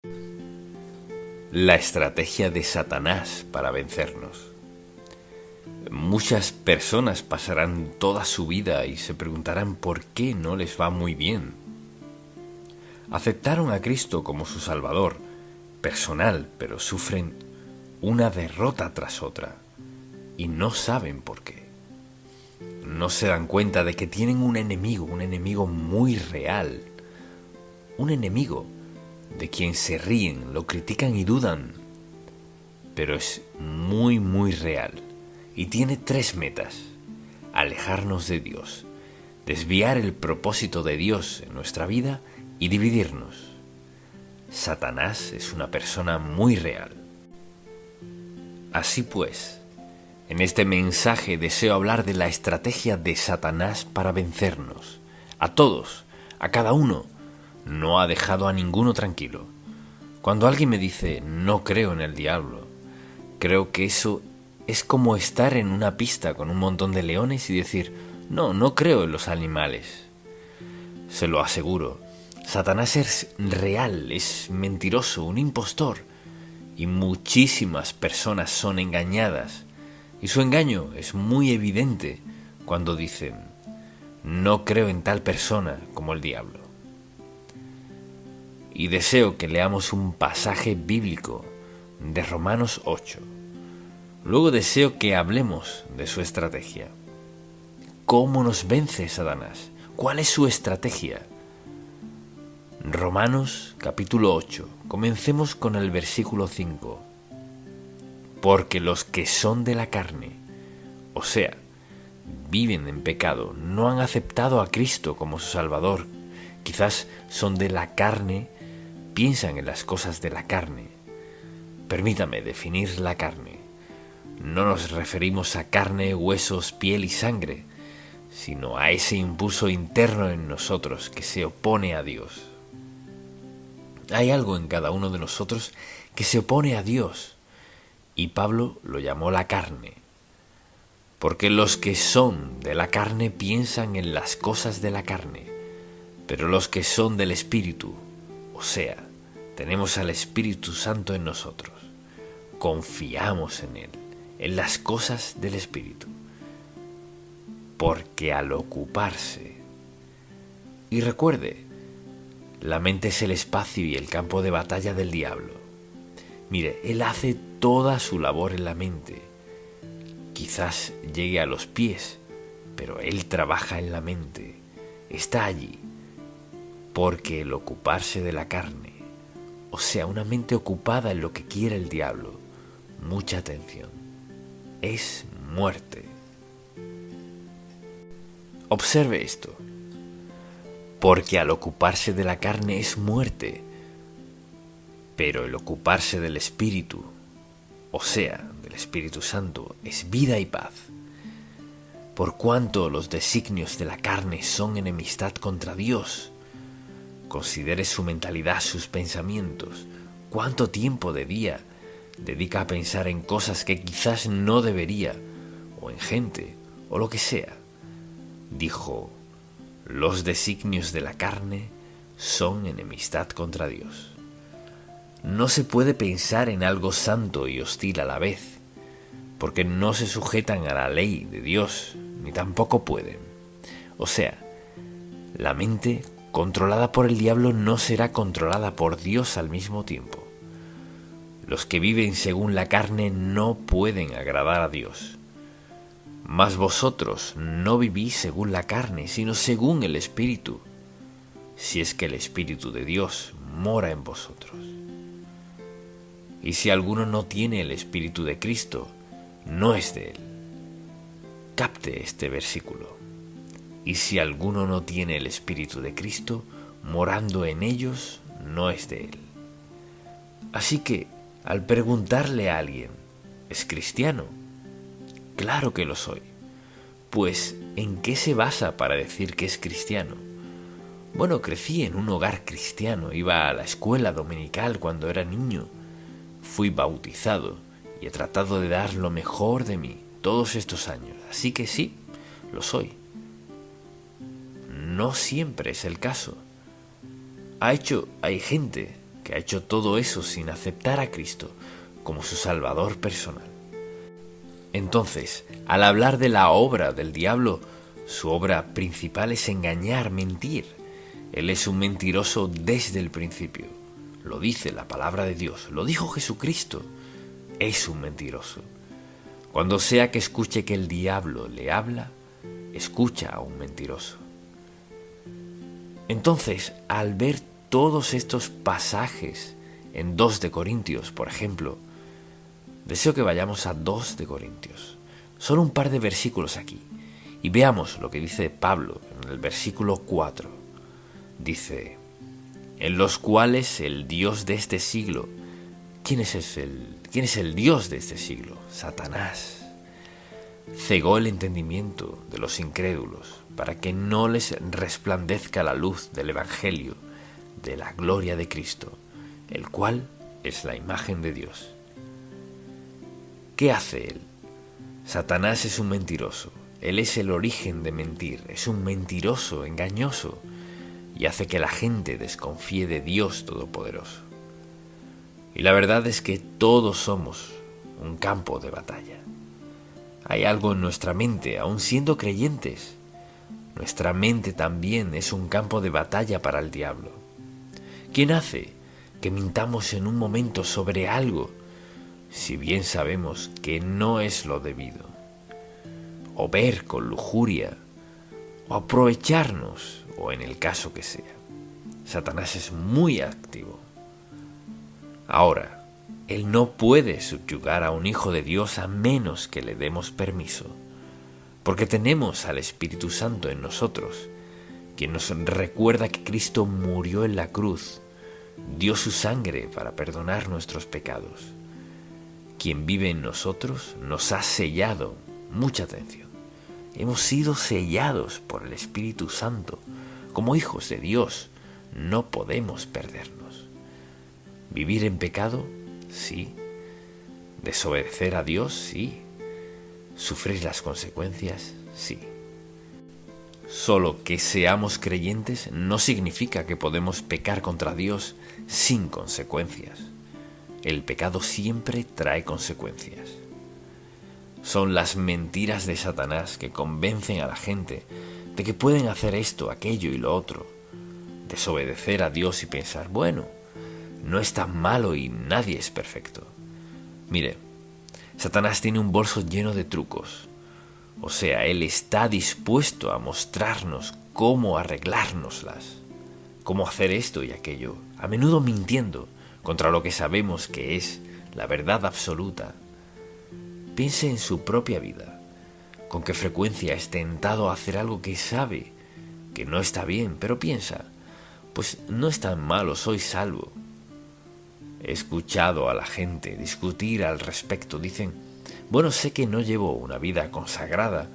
La estrategia de Satanás para vencernos. Muchas personas pasarán toda su vida y se preguntarán por qué no les va muy bien. Aceptaron a Cristo como su Salvador personal, pero sufren una derrota tras otra y no saben por qué. No se dan cuenta de que tienen un enemigo muy real, un enemigo de quien se ríen, lo critican y dudan, pero es muy real y tiene 3 metas: alejarnos de Dios, desviar el propósito de Dios en nuestra vida y dividirnos. Satanás es una persona muy real. Así pues, en este mensaje deseo hablar de la estrategia de Satanás para vencernos. A todos, a cada uno. No ha dejado a ninguno tranquilo. Cuando alguien me dice no creo en el diablo, creo que eso es como estar en una pista con un montón de leones y decir no creo en los animales. Se lo aseguro, Satanás es real, es mentiroso, un impostor, y muchísimas personas son engañadas, y su engaño es muy evidente cuando dicen no creo en tal persona como el diablo. Y deseo que leamos un pasaje bíblico de Romanos 8. Luego deseo que hablemos de su estrategia. ¿Cómo nos vence Satanás? ¿Cuál es su estrategia? Romanos capítulo 8. Comencemos con el versículo 5. Porque los que son de la carne, o sea, viven en pecado, no han aceptado a Cristo como su Salvador. Quizás son de la carne, piensan en las cosas de la carne. Permítame definir la carne. No nos referimos a carne, huesos, piel y sangre, sino a ese impulso interno en nosotros que se opone a Dios. Hay algo en cada uno de nosotros que se opone a Dios, y Pablo lo llamó la carne. Porque los que son de la carne piensan en las cosas de la carne, pero los que son del Espíritu, o sea, tenemos al Espíritu Santo en nosotros, confiamos en Él, en las cosas del Espíritu. Porque al ocuparse, y recuerde, la mente es el espacio y el campo de batalla del diablo. Mire, él hace toda su labor en la mente. Quizás llegue a los pies, pero él trabaja en la mente, está allí. Porque el ocuparse de la carne, o sea, una mente ocupada en lo que quiere el diablo, mucha atención, es muerte. Observe esto. Porque al ocuparse de la carne es muerte, pero el ocuparse del Espíritu, o sea, del Espíritu Santo, es vida y paz. Por cuanto los designios de la carne son enemistad contra Dios. Considere su mentalidad, sus pensamientos. ¿Cuánto tiempo de día dedica a pensar en cosas que quizás no debería, o en gente, o lo que sea? Dijo, los designios de la carne son enemistad contra Dios. No se puede pensar en algo santo y hostil a la vez, porque no se sujetan a la ley de Dios, ni tampoco pueden. O sea, la mente controlada por el diablo no será controlada por Dios al mismo tiempo. Los que viven según la carne no pueden agradar a Dios. Mas vosotros no vivís según la carne, sino según el Espíritu, si es que el Espíritu de Dios mora en vosotros. Y si alguno no tiene el Espíritu de Cristo, no es de él. Capte este versículo. Y si alguno no tiene el Espíritu de Cristo, morando en ellos, no es de él. Así que, al preguntarle a alguien, ¿es cristiano? Claro que lo soy. Pues, ¿en qué se basa para decir que es cristiano? Bueno, crecí en un hogar cristiano, iba a la escuela dominical cuando era niño, fui bautizado y he tratado de dar lo mejor de mí todos estos años, así que sí, lo soy. No siempre es el caso. Hay gente que ha hecho todo eso sin aceptar a Cristo como su Salvador personal. Entonces, al hablar de la obra del diablo, su obra principal es engañar, mentir. Él es un mentiroso desde el principio. Lo dice la palabra de Dios, lo dijo Jesucristo. Es un mentiroso. Cuando sea que escuche que el diablo le habla, escucha a un mentiroso. Entonces, al ver todos estos pasajes en 2 de Corintios, por ejemplo, deseo que vayamos a 2 de Corintios. Solo un par de versículos aquí. Y veamos lo que dice Pablo en el versículo 4. Dice, en los cuales el Dios de este siglo. ¿Quién es el Dios de este siglo? Satanás. Cegó el entendimiento de los incrédulos para que no les resplandezca la luz del Evangelio de la gloria de Cristo, el cual es la imagen de Dios. ¿Qué hace él? Satanás es un mentiroso. Él es el origen de mentir. Es un mentiroso, engañoso, y hace que la gente desconfíe de Dios Todopoderoso. Y la verdad es que todos somos un campo de batalla. Hay algo en nuestra mente, aun siendo creyentes. Nuestra mente también es un campo de batalla para el diablo. ¿Quién hace que mintamos en un momento sobre algo, si bien sabemos que no es lo debido? O ver con lujuria, o aprovecharnos, o en el caso que sea. Satanás es muy activo. Ahora, él no puede subyugar a un hijo de Dios a menos que le demos permiso, porque tenemos al Espíritu Santo en nosotros, quien nos recuerda que Cristo murió en la cruz, dio su sangre para perdonar nuestros pecados. Quien vive en nosotros nos ha sellado, mucha atención, hemos sido sellados por el Espíritu Santo, como hijos de Dios, no podemos perdernos. ¿Vivir en pecado? Sí. ¿Desobedecer a Dios? Sí. ¿Sufrir las consecuencias? Sí. Solo que seamos creyentes no significa que podemos pecar contra Dios sin consecuencias. El pecado siempre trae consecuencias. Son las mentiras de Satanás que convencen a la gente de que pueden hacer esto, aquello y lo otro. Desobedecer a Dios y pensar, bueno, no es tan malo y nadie es perfecto. Mire, Satanás tiene un bolso lleno de trucos. O sea, él está dispuesto a mostrarnos cómo arreglárnoslas, cómo hacer esto y aquello, a menudo mintiendo contra lo que sabemos que es la verdad absoluta. Piense en su propia vida. ¿Con qué frecuencia es tentado a hacer algo que sabe que no está bien, pero piensa, pues no es tan malo, soy salvo? He escuchado a la gente discutir al respecto. Dicen, bueno, sé que no llevo una vida consagrada,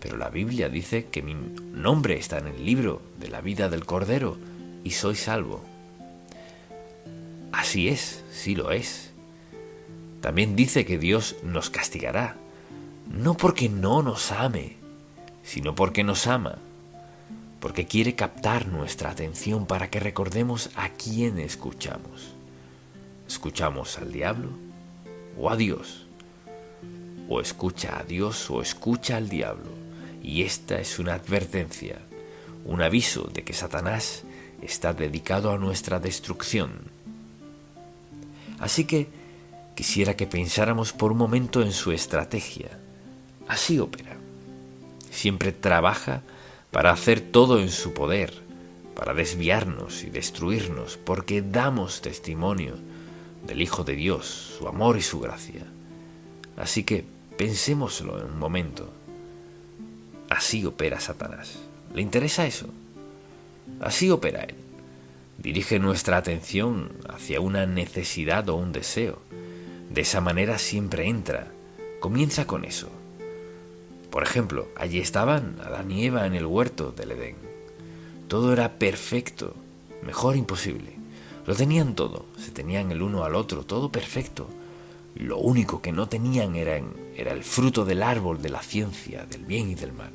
pero la Biblia dice que mi nombre está en el libro de la vida del Cordero y soy salvo. Así es, sí lo es. También dice que Dios nos castigará, no porque no nos ame, sino porque nos ama, porque quiere captar nuestra atención para que recordemos a quién escuchamos. ¿Escuchamos al diablo o a Dios? O escucha a Dios o escucha al diablo. Y esta es una advertencia, un aviso de que Satanás está dedicado a nuestra destrucción. Así que quisiera que pensáramos por un momento en su estrategia. Así opera. Siempre trabaja para hacer todo en su poder, para desviarnos y destruirnos, porque damos testimonio del Hijo de Dios, su amor y su gracia. Así que pensémoslo en un momento. Así opera Satanás. ¿Le interesa eso? Así opera él. Dirige nuestra atención hacia una necesidad o un deseo. De esa manera siempre entra. Comienza con eso. Por ejemplo, allí estaban Adán y Eva en el huerto del Edén. Todo era perfecto, mejor imposible. Lo tenían todo, se tenían el uno al otro, todo perfecto. Lo único que no tenían era el fruto del árbol de la ciencia, del bien y del mal.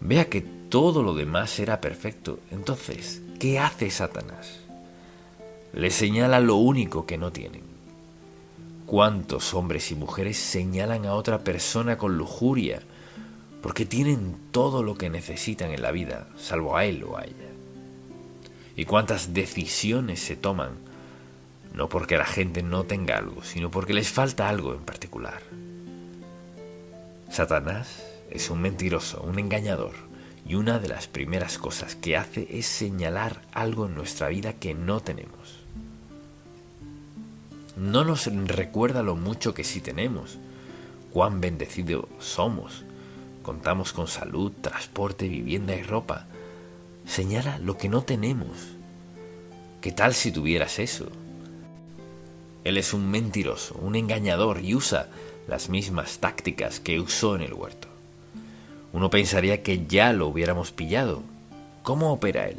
Vea que todo lo demás era perfecto. Entonces, ¿qué hace Satanás? les señala lo único que no tienen. ¿Cuántos hombres y mujeres señalan a otra persona con lujuria porque tienen todo lo que necesitan en la vida, salvo a él o a ella? ¿Y cuántas decisiones se toman no porque la gente no tenga algo, sino porque les falta algo en particular? Satanás es un mentiroso, un engañador, y una de las primeras cosas que hace es señalar algo en nuestra vida que no tenemos. No nos recuerda lo mucho que sí tenemos, cuán bendecidos somos. Contamos con salud, transporte, vivienda y ropa. Señala lo que no tenemos. ¿Qué tal si tuvieras eso? Él es un mentiroso, un engañador y usa las mismas tácticas que usó en el huerto. Uno pensaría que ya lo hubiéramos pillado. ¿Cómo opera él?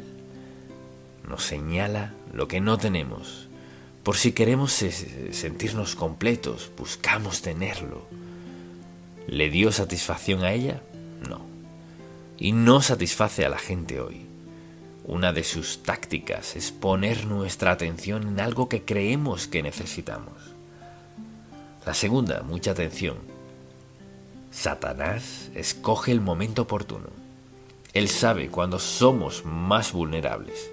Nos señala lo que no tenemos. Por si queremos sentirnos completos, buscamos tenerlo. ¿Le dio satisfacción a ella? No. Y no satisface a la gente hoy. Una de sus tácticas es poner nuestra atención en algo que creemos que necesitamos. La segunda, mucha atención. Satanás escoge el momento oportuno. Él sabe cuándo somos más vulnerables.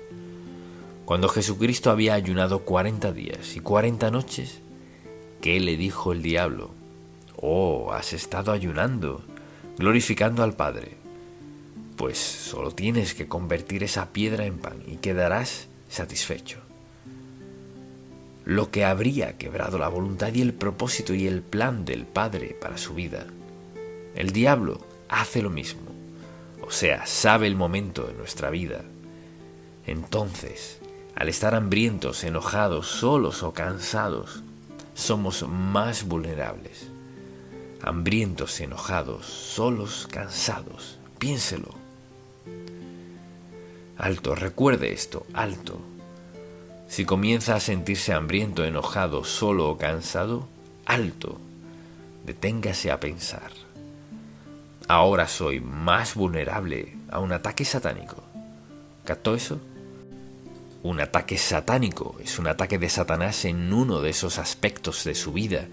Cuando Jesucristo había ayunado 40 días y 40 noches, ¿qué le dijo el diablo? Oh, has estado ayunando, glorificando al Padre. Pues solo tienes que convertir esa piedra en pan y quedarás satisfecho. Lo que habría quebrado la voluntad y el propósito y el plan del Padre para su vida. El diablo hace lo mismo, o sea, sabe el momento de nuestra vida. Entonces, al estar hambrientos, enojados, solos o cansados, somos más vulnerables. Hambrientos, enojados, solos, cansados. Piénselo. Alto, recuerde esto, alto. Si comienza a sentirse hambriento, enojado, solo o cansado, alto. Deténgase a pensar. Ahora soy más vulnerable a un ataque satánico. ¿Captó eso? Un ataque satánico es un ataque de Satanás en uno de esos aspectos de su vida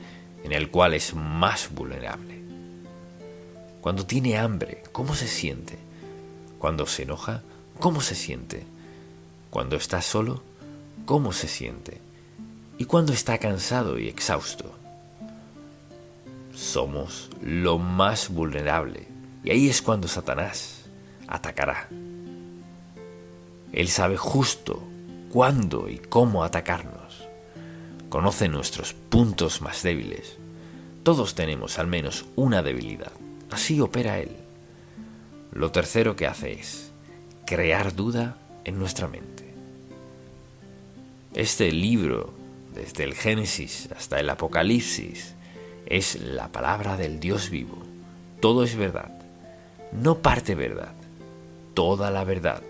en el cual es más vulnerable. Cuando tiene hambre, ¿cómo se siente? Cuando se enoja, ¿cómo se siente? Cuando está solo, ¿cómo se siente? Y cuando está cansado y exhausto. Somos lo más vulnerable y ahí es cuando Satanás atacará. Él sabe justo cuándo y cómo atacarnos. Conoce nuestros puntos más débiles. Todos tenemos al menos una debilidad. Así opera él. Lo tercero que hace es crear duda en nuestra mente. Este libro, desde el Génesis hasta el Apocalipsis, es la palabra del Dios vivo. Todo es verdad. No parte verdad. Toda la verdad.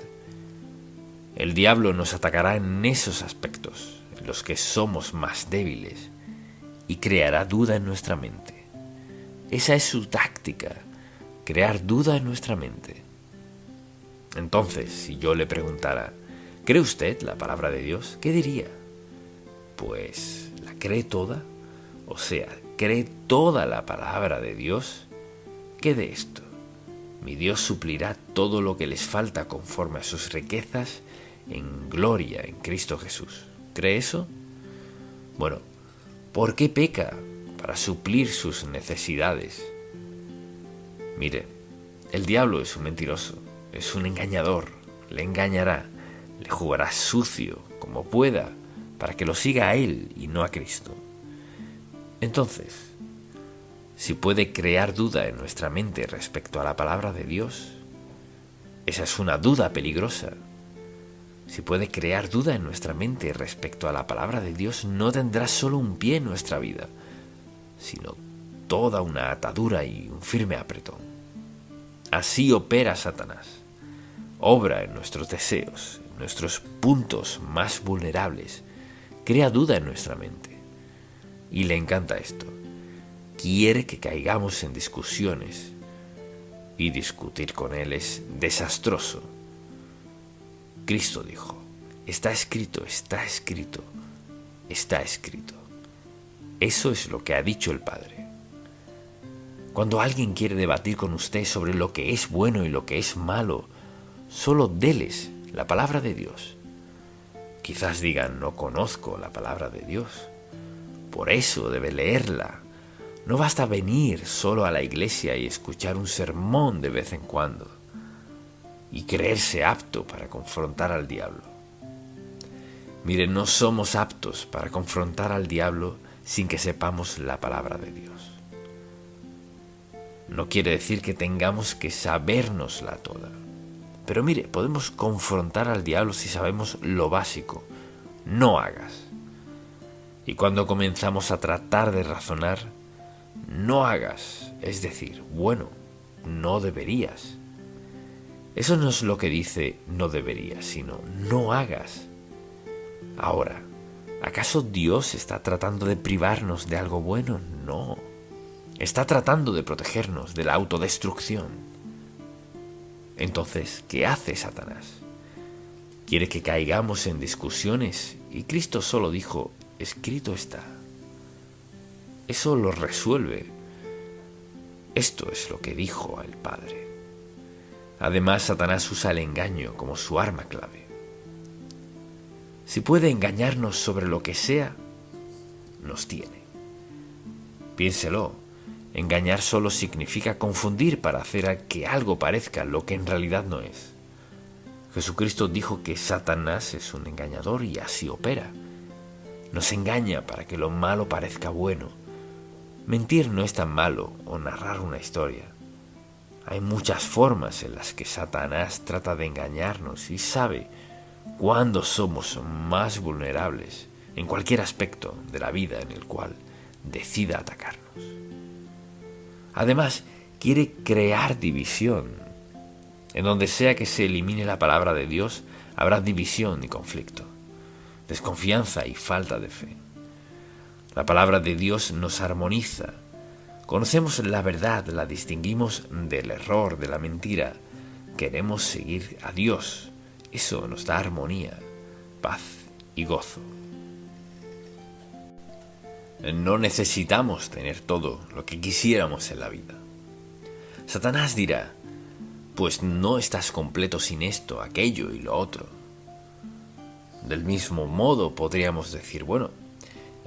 El diablo nos atacará en esos aspectos, en los que somos más débiles, y creará duda en nuestra mente. Esa es su táctica, crear duda en nuestra mente. Entonces, si yo le preguntara, ¿cree usted la palabra de Dios? ¿Qué diría? Pues, ¿la cree toda? O sea, ¿cree toda la palabra de Dios? ¿Qué de esto? Mi Dios suplirá todo lo que les falta conforme a sus riquezas en gloria en Cristo Jesús. ¿Cree eso? Bueno, ¿por qué peca? Para suplir sus necesidades. Mire, el diablo es un mentiroso, es un engañador, le engañará, le jugará sucio como pueda para que lo siga a él y no a Cristo. Entonces, si puede crear duda en nuestra mente respecto a la palabra de Dios, esa es una duda peligrosa. Si puede crear duda en nuestra mente respecto a la palabra de Dios, no tendrá solo un pie en nuestra vida, sino toda una atadura y un firme apretón. Así opera Satanás. Obra en nuestros deseos, en nuestros puntos más vulnerables. Crea duda en nuestra mente. Y le encanta esto. Quiere que caigamos en discusiones. Y discutir con él es desastroso. Cristo dijo, está escrito, está escrito, está escrito. Eso es lo que ha dicho el Padre. Cuando alguien quiere debatir con usted sobre lo que es bueno y lo que es malo, solo déles la palabra de Dios. Quizás digan, no conozco la palabra de Dios. Por eso debe leerla. No basta venir solo a la iglesia y escuchar un sermón de vez en cuando y creerse apto para confrontar al diablo. Miren, no somos aptos para confrontar al diablo sin que sepamos la palabra de Dios. No quiere decir que tengamos que sabérnosla toda. Pero mire, podemos confrontar al diablo si sabemos lo básico. No hagas. Y cuando comenzamos a tratar de razonar, no hagas, es decir, bueno, no deberías. Eso no es lo que dice no deberías, sino no hagas. Ahora, ¿acaso Dios está tratando de privarnos de algo bueno? No. Está tratando de protegernos de la autodestrucción. Entonces, ¿qué hace Satanás? Quiere que caigamos en discusiones y Cristo solo dijo, escrito está. Eso lo resuelve. Esto es lo que dijo el Padre. Además, Satanás usa el engaño como su arma clave. Si puede engañarnos sobre lo que sea, nos tiene. Piénselo, engañar solo significa confundir para hacer que algo parezca lo que en realidad no es. Jesucristo dijo que Satanás es un engañador y así opera. Nos engaña para que lo malo parezca bueno. Mentir no es tan malo o narrar una historia. Hay muchas formas en las que Satanás trata de engañarnos y sabe cuándo somos más vulnerables en cualquier aspecto de la vida en el cual decida atacarnos. Además, quiere crear división. En donde sea que se elimine la palabra de Dios, habrá división y conflicto, desconfianza y falta de fe. La palabra de Dios nos armoniza. Conocemos la verdad, la distinguimos del error, de la mentira. Queremos seguir a Dios. Eso nos da armonía, paz y gozo. No necesitamos tener todo lo que quisiéramos en la vida. Satanás dirá, pues no estás completo sin esto, aquello y lo otro. Del mismo modo podríamos decir, bueno,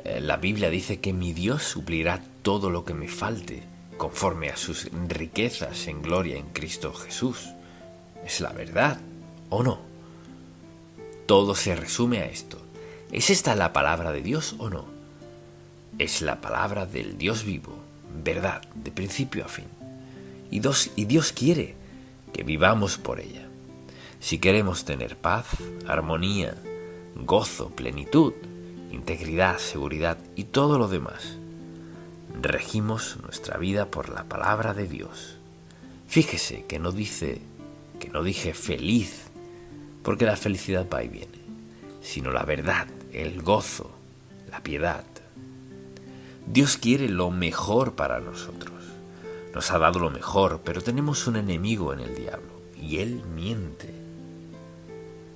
la Biblia dice que mi Dios suplirá todo lo que me falte, conforme a sus riquezas en gloria en Cristo Jesús. ¿Es la verdad o no? Todo se resume a esto. ¿Es esta la palabra de Dios o no? Es la palabra del Dios vivo, verdad, de principio a fin. Y Dios quiere que vivamos por ella. Si queremos tener paz, armonía, gozo, plenitud, integridad, seguridad y todo lo demás, regimos nuestra vida por la palabra de Dios. Fíjese que no dije feliz, porque la felicidad va y viene, sino la verdad, el gozo, la piedad. Dios quiere lo mejor para nosotros. Nos ha dado lo mejor, pero tenemos un enemigo en el diablo, y él miente.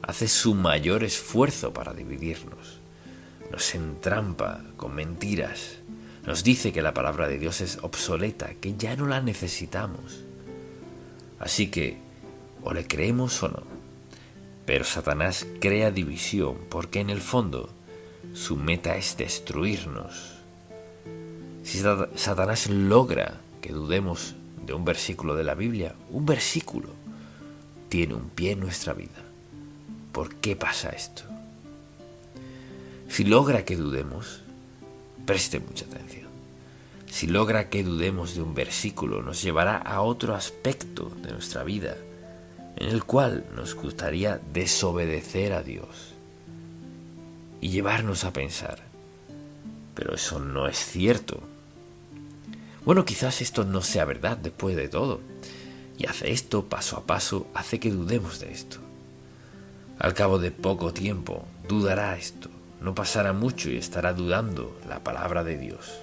Hace su mayor esfuerzo para dividirnos. Nos entrampa con mentiras. Nos dice que la palabra de Dios es obsoleta, que ya no la necesitamos. Así que, o le creemos o no. Pero Satanás crea división porque en el fondo su meta es destruirnos. Si Satanás logra que dudemos de un versículo de la Biblia, un versículo tiene un pie en nuestra vida. ¿Por qué pasa esto? Si logra que dudemos, preste mucha atención. Si logra que dudemos de un versículo, nos llevará a otro aspecto de nuestra vida, en el cual nos gustaría desobedecer a Dios y llevarnos a pensar, pero eso no es cierto. Bueno, quizás esto no sea verdad después de todo, y hace esto paso a paso, hace que dudemos de esto. Al cabo de poco tiempo, dudará esto, no pasará mucho y estará dudando la palabra de Dios.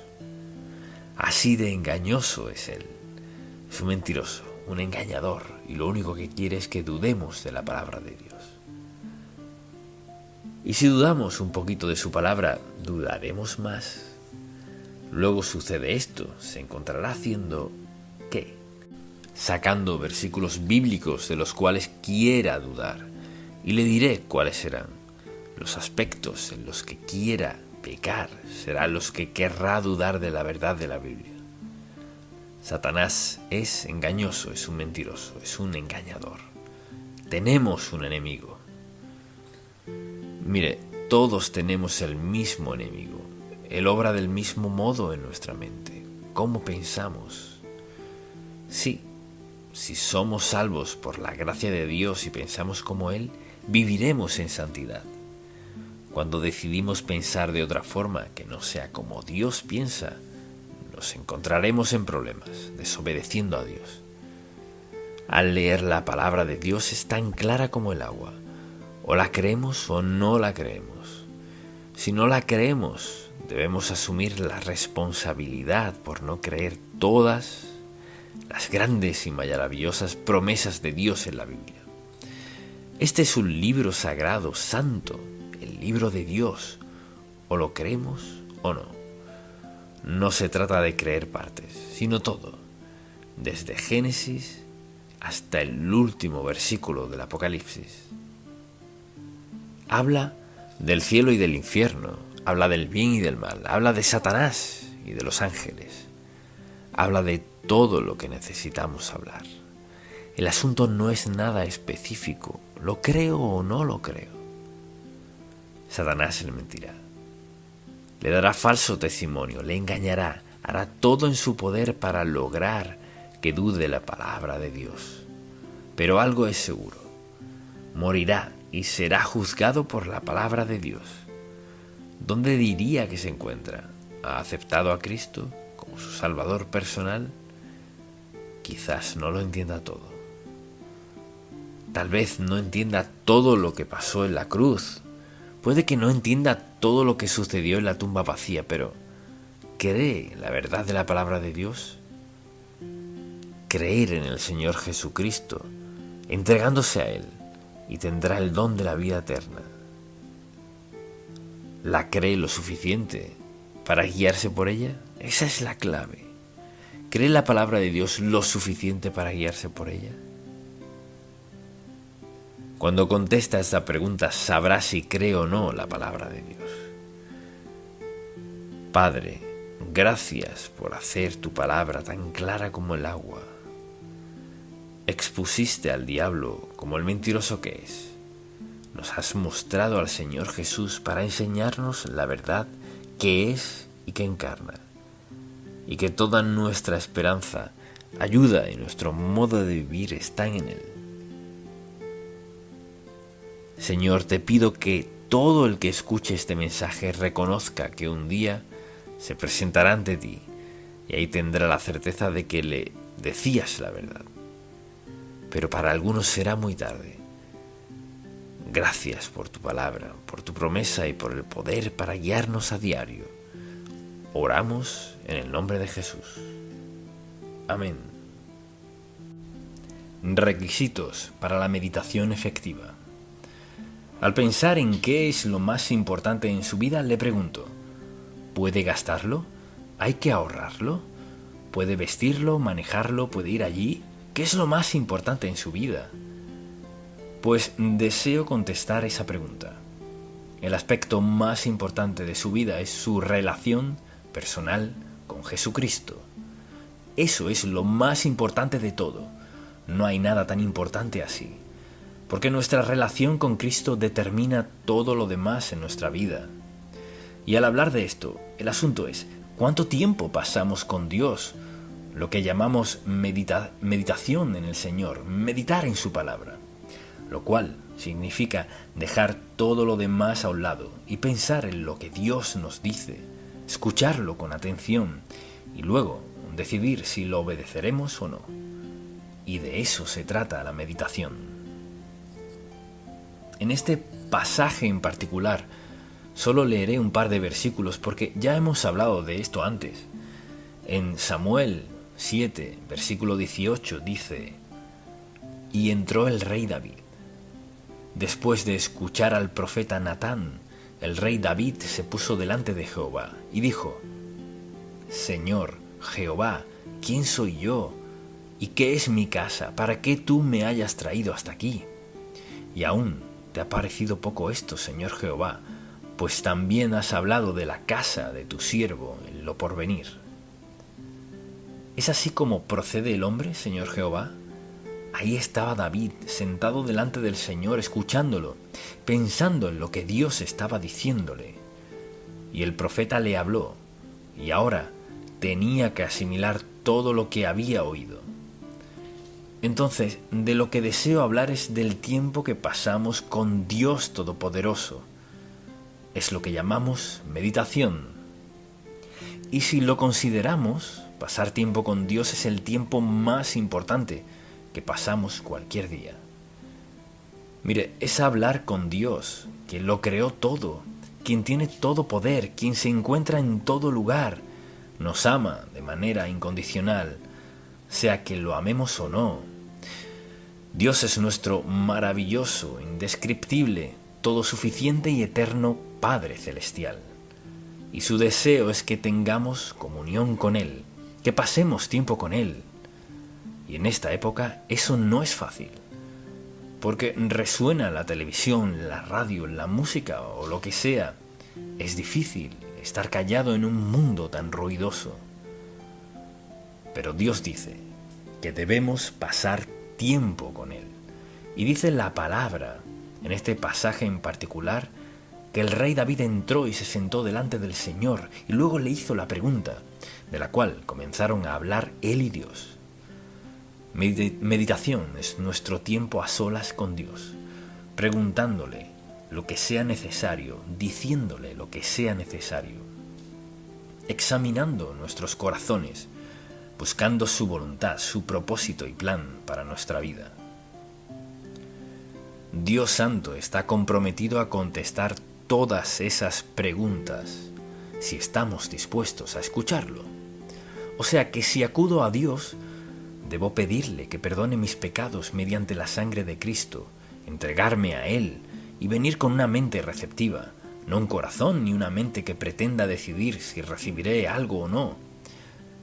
Así de engañoso es él, es un mentiroso, un engañador, y lo único que quiere es que dudemos de la palabra de Dios. Y si dudamos un poquito de su palabra, dudaremos más. Luego sucede esto, se encontrará haciendo ¿qué? Sacando versículos bíblicos de los cuales quiera dudar, y le diré cuáles serán. Los aspectos en los que quiera pecar serán los que querrá dudar de la verdad de la Biblia. Satanás es engañoso, es un mentiroso, es un engañador. Tenemos un enemigo. Mire, todos tenemos el mismo enemigo. Él obra del mismo modo en nuestra mente. ¿Cómo pensamos? Sí, si somos salvos por la gracia de Dios y pensamos como Él, viviremos en santidad. Cuando decidimos pensar de otra forma que no sea como Dios piensa, nos encontraremos en problemas, desobedeciendo a Dios. Al leer la palabra de Dios es tan clara como el agua. O la creemos o no la creemos. Si no la creemos, debemos asumir la responsabilidad por no creer todas las grandes y maravillosas promesas de Dios en la Biblia. Este es un libro sagrado, santo, el libro de Dios. O lo creemos o no. No se trata de creer partes, sino todo, desde Génesis hasta el último versículo del Apocalipsis. Habla del cielo y del infierno, habla del bien y del mal, habla de Satanás y de los ángeles, habla de todo lo que necesitamos hablar. El asunto no es nada específico, lo creo o no lo creo. Satanás le mentirá, le dará falso testimonio, le engañará, hará todo en su poder para lograr que dude la palabra de Dios. Pero algo es seguro, morirá y será juzgado por la palabra de Dios. ¿Dónde diría que se encuentra? ¿Ha aceptado a Cristo como su Salvador personal? Quizás no lo entienda todo. Tal vez no entienda todo lo que pasó en la cruz. Puede que no entienda todo lo que sucedió en la tumba vacía, pero ¿cree la verdad de la palabra de Dios? Creer en el Señor Jesucristo, entregándose a Él, y tendrá el don de la vida eterna. ¿La cree lo suficiente para guiarse por ella? Esa es la clave. ¿Cree la palabra de Dios lo suficiente para guiarse por ella? Cuando contesta esta pregunta, sabrá si cree o no la palabra de Dios. Padre, gracias por hacer tu palabra tan clara como el agua. Expusiste al diablo como el mentiroso que es. Nos has mostrado al Señor Jesús para enseñarnos la verdad que es y que encarna, y que toda nuestra esperanza, ayuda y nuestro modo de vivir están en Él. Señor, te pido que todo el que escuche este mensaje reconozca que un día se presentará ante ti y ahí tendrá la certeza de que le decías la verdad. Pero para algunos será muy tarde. Gracias por tu palabra, por tu promesa y por el poder para guiarnos a diario. Oramos en el nombre de Jesús. Amén. Requisitos para la meditación efectiva. Al pensar en qué es lo más importante en su vida, le pregunto, ¿puede gastarlo? ¿Hay que ahorrarlo? ¿Puede vestirlo, manejarlo, puede ir allí? ¿Qué es lo más importante en su vida? Pues deseo contestar esa pregunta. El aspecto más importante de su vida es su relación personal con Jesucristo. Eso es lo más importante de todo. No hay nada tan importante así. Porque nuestra relación con Cristo determina todo lo demás en nuestra vida. Y al hablar de esto, el asunto es, ¿cuánto tiempo pasamos con Dios? Lo que llamamos meditación en el Señor, meditar en su palabra. Lo cual significa dejar todo lo demás a un lado y pensar en lo que Dios nos dice, escucharlo con atención y luego decidir si lo obedeceremos o no. Y de eso se trata la meditación. En este pasaje en particular, solo leeré un par de versículos porque ya hemos hablado de esto antes. En Samuel 7, versículo 18 dice: Y entró el rey David. Después de escuchar al profeta Natán, el rey David se puso delante de Jehová y dijo: Señor Jehová, ¿quién soy yo? ¿Y qué es mi casa para que tú me hayas traído hasta aquí? Y aún te ha parecido poco esto, Señor Jehová, pues también has hablado de la casa de tu siervo en lo porvenir. ¿Es así como procede el hombre, Señor Jehová? Ahí estaba David, sentado delante del Señor, escuchándolo, pensando en lo que Dios estaba diciéndole. Y el profeta le habló, y ahora tenía que asimilar todo lo que había oído. Entonces, de lo que deseo hablar es del tiempo que pasamos con Dios Todopoderoso. Es lo que llamamos meditación. Y si lo consideramos, pasar tiempo con Dios es el tiempo más importante que pasamos cualquier día. Mire, es hablar con Dios, quien lo creó todo, quien tiene todo poder, quien se encuentra en todo lugar, nos ama de manera incondicional, sea que lo amemos o no. Dios es nuestro maravilloso, indescriptible, todo suficiente y eterno Padre Celestial. Y su deseo es que tengamos comunión con Él, que pasemos tiempo con Él. Y en esta época eso no es fácil, porque resuena la televisión, la radio, la música o lo que sea. Es difícil estar callado en un mundo tan ruidoso. Pero Dios dice que debemos pasar tiempo con Él. Y dice la palabra, en este pasaje en particular, que el rey David entró y se sentó delante del Señor y luego le hizo la pregunta, de la cual comenzaron a hablar él y Dios. Meditación es nuestro tiempo a solas con Dios, preguntándole lo que sea necesario, diciéndole lo que sea necesario, examinando nuestros corazones, buscando su voluntad, su propósito y plan para nuestra vida. Dios Santo está comprometido a contestar todas esas preguntas si estamos dispuestos a escucharlo. O sea que si acudo a Dios, debo pedirle que perdone mis pecados mediante la sangre de Cristo, entregarme a Él y venir con una mente receptiva, no un corazón ni una mente que pretenda decidir si recibiré algo o no.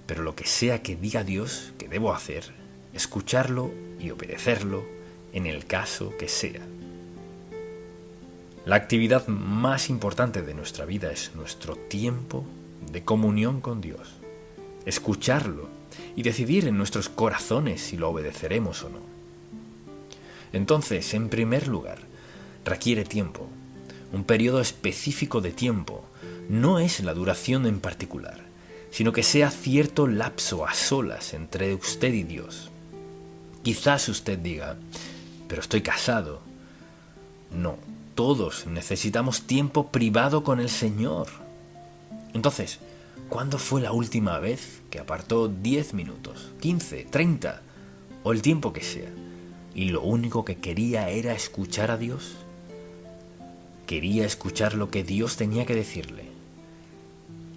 Pero lo que sea que diga Dios que debo hacer, escucharlo y obedecerlo en el caso que sea. La actividad más importante de nuestra vida es nuestro tiempo de comunión con Dios, escucharlo y decidir en nuestros corazones si lo obedeceremos o no. Entonces, en primer lugar, requiere tiempo, un periodo específico de tiempo. No es la duración en particular, sino que sea cierto lapso a solas entre usted y Dios. Quizás usted diga, pero estoy casado. No, todos necesitamos tiempo privado con el Señor. Entonces, ¿cuándo fue la última vez que apartó 10 minutos, 15, 30 o el tiempo que sea, y lo único que quería era escuchar a Dios? Quería escuchar lo que Dios tenía que decirle.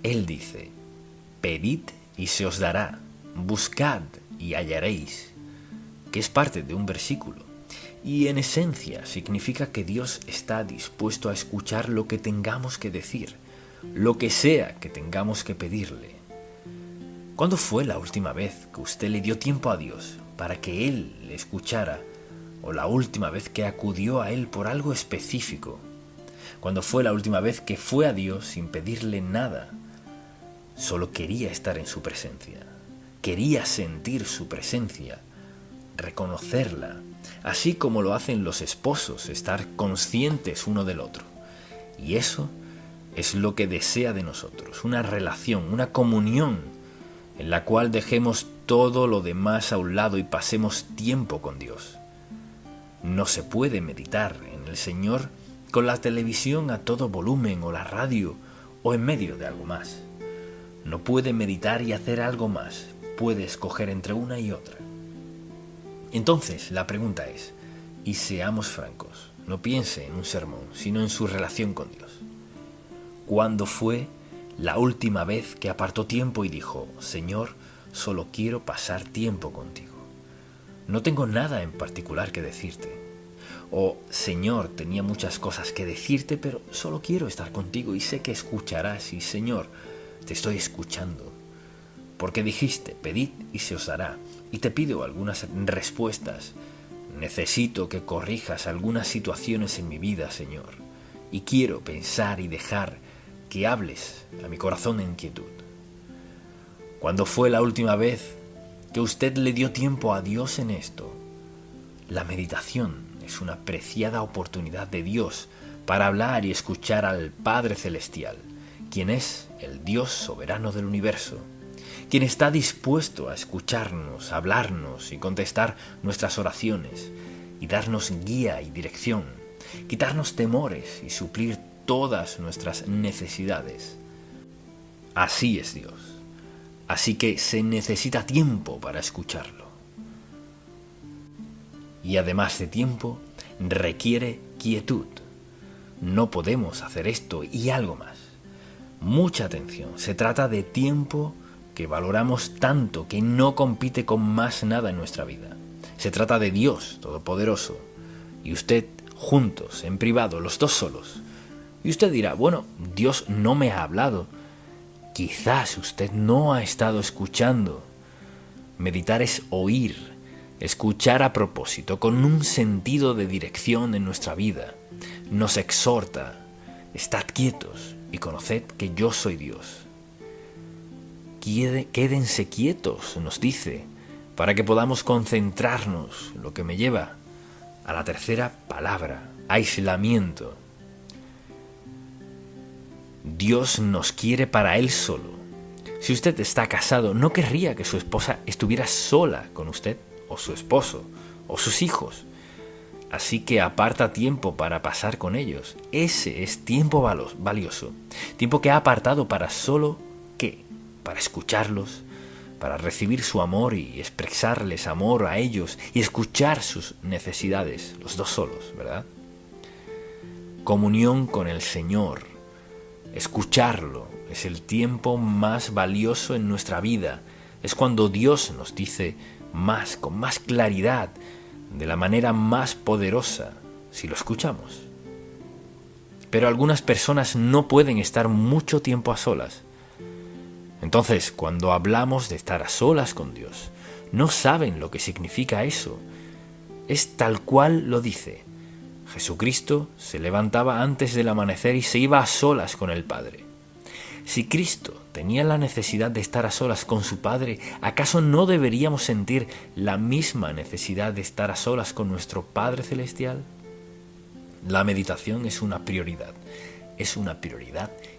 Él dice: pedid y se os dará, buscad y hallaréis, que es parte de un versículo, y en esencia significa que Dios está dispuesto a escuchar lo que tengamos que decir, lo que sea que tengamos que pedirle. ¿Cuándo fue la última vez que usted le dio tiempo a Dios para que Él le escuchara, o la última vez que acudió a Él por algo específico? ¿Cuándo fue la última vez que fue a Dios sin pedirle nada? Solo quería estar en su presencia, quería sentir su presencia, reconocerla, así como lo hacen los esposos, estar conscientes uno del otro. Y eso es lo que desea de nosotros, una relación, una comunión en la cual dejemos todo lo demás a un lado y pasemos tiempo con Dios. No se puede meditar en el Señor con la televisión a todo volumen o la radio o en medio de algo más. No puede meditar y hacer algo más, puede escoger entre una y otra. Entonces la pregunta es, y seamos francos, no piense en un sermón, sino en su relación con Dios. ¿Cuándo fue la última vez que apartó tiempo y dijo: Señor, solo quiero pasar tiempo contigo? No tengo nada en particular que decirte. O Señor, tenía muchas cosas que decirte, pero solo quiero estar contigo y sé que escucharás. Y Señor, te estoy escuchando. Porque dijiste, pedid y se os dará. Y te pido algunas respuestas. Necesito que corrijas algunas situaciones en mi vida, Señor. Y quiero pensar y dejar que hables a mi corazón en quietud. ¿Cuándo fue la última vez que usted le dio tiempo a Dios en esto? La meditación es una preciada oportunidad de Dios para hablar y escuchar al Padre Celestial, quien es el Dios soberano del universo, quien está dispuesto a escucharnos, hablarnos y contestar nuestras oraciones y darnos guía y dirección, quitarnos temores y suplir todas nuestras necesidades. Así es Dios. Así que se necesita tiempo para escucharlo. Y además de tiempo, requiere quietud. No podemos hacer esto y algo más. Mucha atención. Se trata de tiempo que valoramos tanto que no compite con más nada en nuestra vida. Se trata de Dios Todopoderoso y usted juntos, en privado, los dos solos. Y usted dirá, bueno, Dios no me ha hablado. Quizás usted no ha estado escuchando. Meditar es oír, escuchar a propósito, con un sentido de dirección en nuestra vida. Nos exhorta, estad quietos y conoced que yo soy Dios. Quédense quietos, nos dice, para que podamos concentrarnos, lo que me lleva a la tercera palabra, aislamiento. Dios nos quiere para Él solo. Si usted está casado, no querría que su esposa estuviera sola con usted, o su esposo, o sus hijos. Así que aparta tiempo para pasar con ellos. Ese es tiempo valioso. Tiempo que ha apartado para solo, ¿qué? Para escucharlos, para recibir su amor y expresarles amor a ellos y escuchar sus necesidades, los dos solos, ¿verdad? Comunión con el Señor. Escucharlo es el tiempo más valioso en nuestra vida. Es cuando Dios nos dice más, con más claridad, de la manera más poderosa, si lo escuchamos. Pero algunas personas no pueden estar mucho tiempo a solas. Entonces, cuando hablamos de estar a solas con Dios, no saben lo que significa eso. Es tal cual lo dice. Jesucristo se levantaba antes del amanecer y se iba a solas con el Padre. Si Cristo tenía la necesidad de estar a solas con su Padre, ¿acaso no deberíamos sentir la misma necesidad de estar a solas con nuestro Padre Celestial? La meditación es una prioridad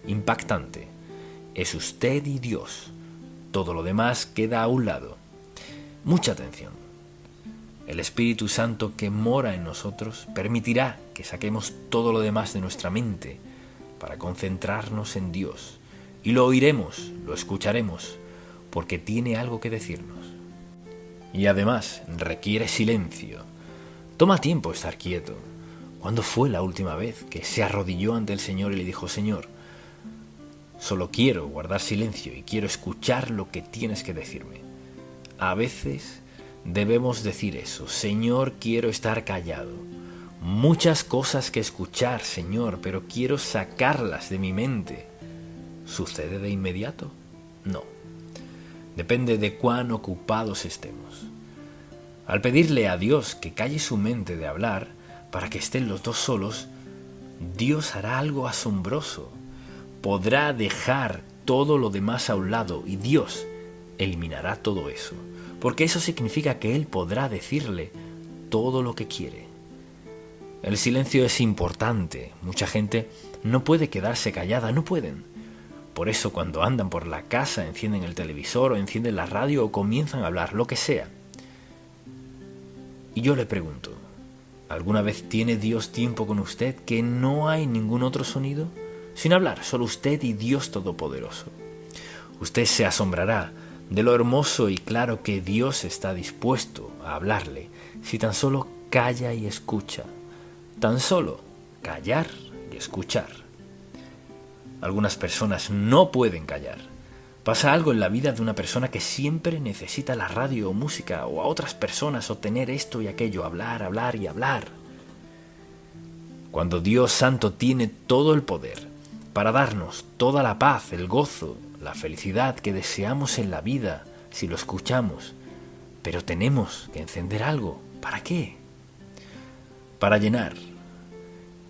impactante. Es usted y Dios. Todo lo demás queda a un lado. Mucha atención. El Espíritu Santo que mora en nosotros permitirá que saquemos todo lo demás de nuestra mente para concentrarnos en Dios. Y lo oiremos, lo escucharemos, porque tiene algo que decirnos. Y además requiere silencio. Toma tiempo estar quieto. ¿Cuándo fue la última vez que se arrodilló ante el Señor y le dijo, Señor, solo quiero guardar silencio y quiero escuchar lo que tienes que decirme? A veces debemos decir eso, Señor, quiero estar callado. Muchas cosas que escuchar, Señor, pero quiero sacarlas de mi mente. ¿Sucede de inmediato? No. Depende de cuán ocupados estemos. Al pedirle a Dios que calle su mente de hablar, para que estén los dos solos, Dios hará algo asombroso. Podrá dejar todo lo demás a un lado y Dios eliminará todo eso. Porque eso significa que Él podrá decirle todo lo que quiere. El silencio es importante. Mucha gente no puede quedarse callada, no pueden. Por eso cuando andan por la casa encienden el televisor o encienden la radio o comienzan a hablar, lo que sea. Y yo le pregunto, ¿alguna vez tiene Dios tiempo con usted que no hay ningún otro sonido? Sin hablar, solo usted y Dios Todopoderoso. Usted se asombrará de lo hermoso y claro que Dios está dispuesto a hablarle si tan solo calla y escucha. Tan solo callar y escuchar. Algunas personas no pueden callar. Pasa algo en la vida de una persona que siempre necesita la radio o música o a otras personas o tener esto y aquello, hablar y hablar. cuando Dios Santo tiene todo el poder para darnos toda la paz, el gozo, la felicidad que deseamos en la vida si lo escuchamos. Pero tenemos que encender algo. ¿Para qué? Para llenar.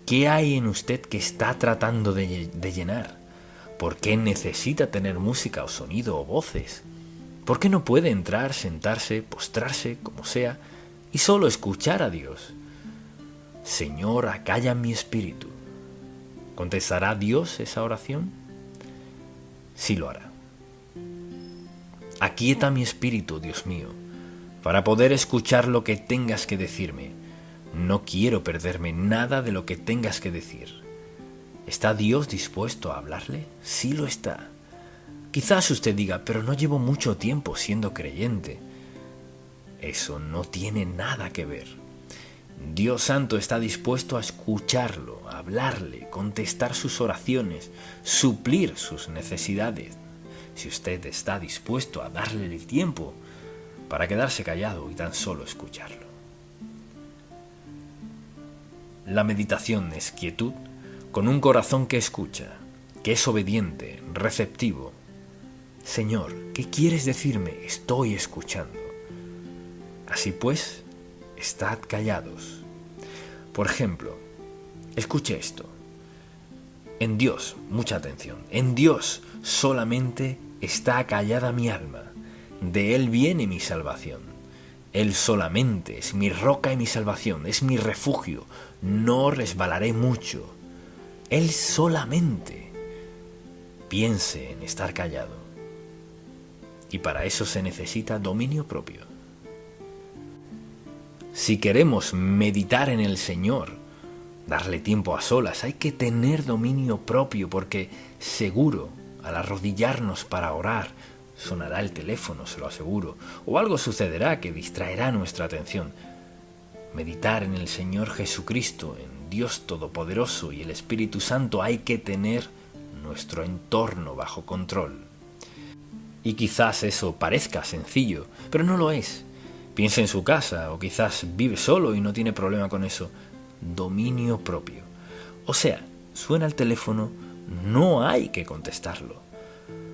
¿Qué hay en usted que está tratando de llenar? ¿Por qué necesita tener música o sonido o voces? ¿Por qué no puede entrar, sentarse, postrarse, como sea, y solo escuchar a Dios? Señor, acalla mi espíritu. ¿Contestará Dios esa oración? Sí lo hará. Aquieta mi espíritu, Dios mío, para poder escuchar lo que tengas que decirme. No quiero perderme nada de lo que tengas que decir. ¿Está Dios dispuesto a hablarle? Sí lo está. Quizás usted diga, pero no llevo mucho tiempo siendo creyente. Eso no tiene nada que ver. Dios Santo está dispuesto a escucharlo, a hablarle, contestar sus oraciones, suplir sus necesidades. Si usted está dispuesto a darle el tiempo para quedarse callado y tan solo escucharlo. La meditación es quietud con un corazón que escucha, que es obediente, receptivo. Señor, ¿qué quieres decirme? Estoy escuchando. Así pues, estad callados. Por ejemplo, escuche esto. En Dios, mucha atención, en Dios solamente está callada mi alma. De Él viene mi salvación. Él solamente es mi roca y mi salvación, es mi refugio. No resbalaré mucho. Él solamente. Piense en estar callado. Y para eso se necesita dominio propio. Si queremos meditar en el Señor, darle tiempo a solas, hay que tener dominio propio, porque seguro, al arrodillarnos para orar, sonará el teléfono, se lo aseguro, o algo sucederá que distraerá nuestra atención. Meditar en el Señor Jesucristo, en Dios Todopoderoso y el Espíritu Santo, hay que tener nuestro entorno bajo control. Y quizás eso parezca sencillo, pero no lo es. Piensa en su casa, o quizás vive solo y no tiene problema con eso. Dominio propio. O sea, suena el teléfono, no hay que contestarlo.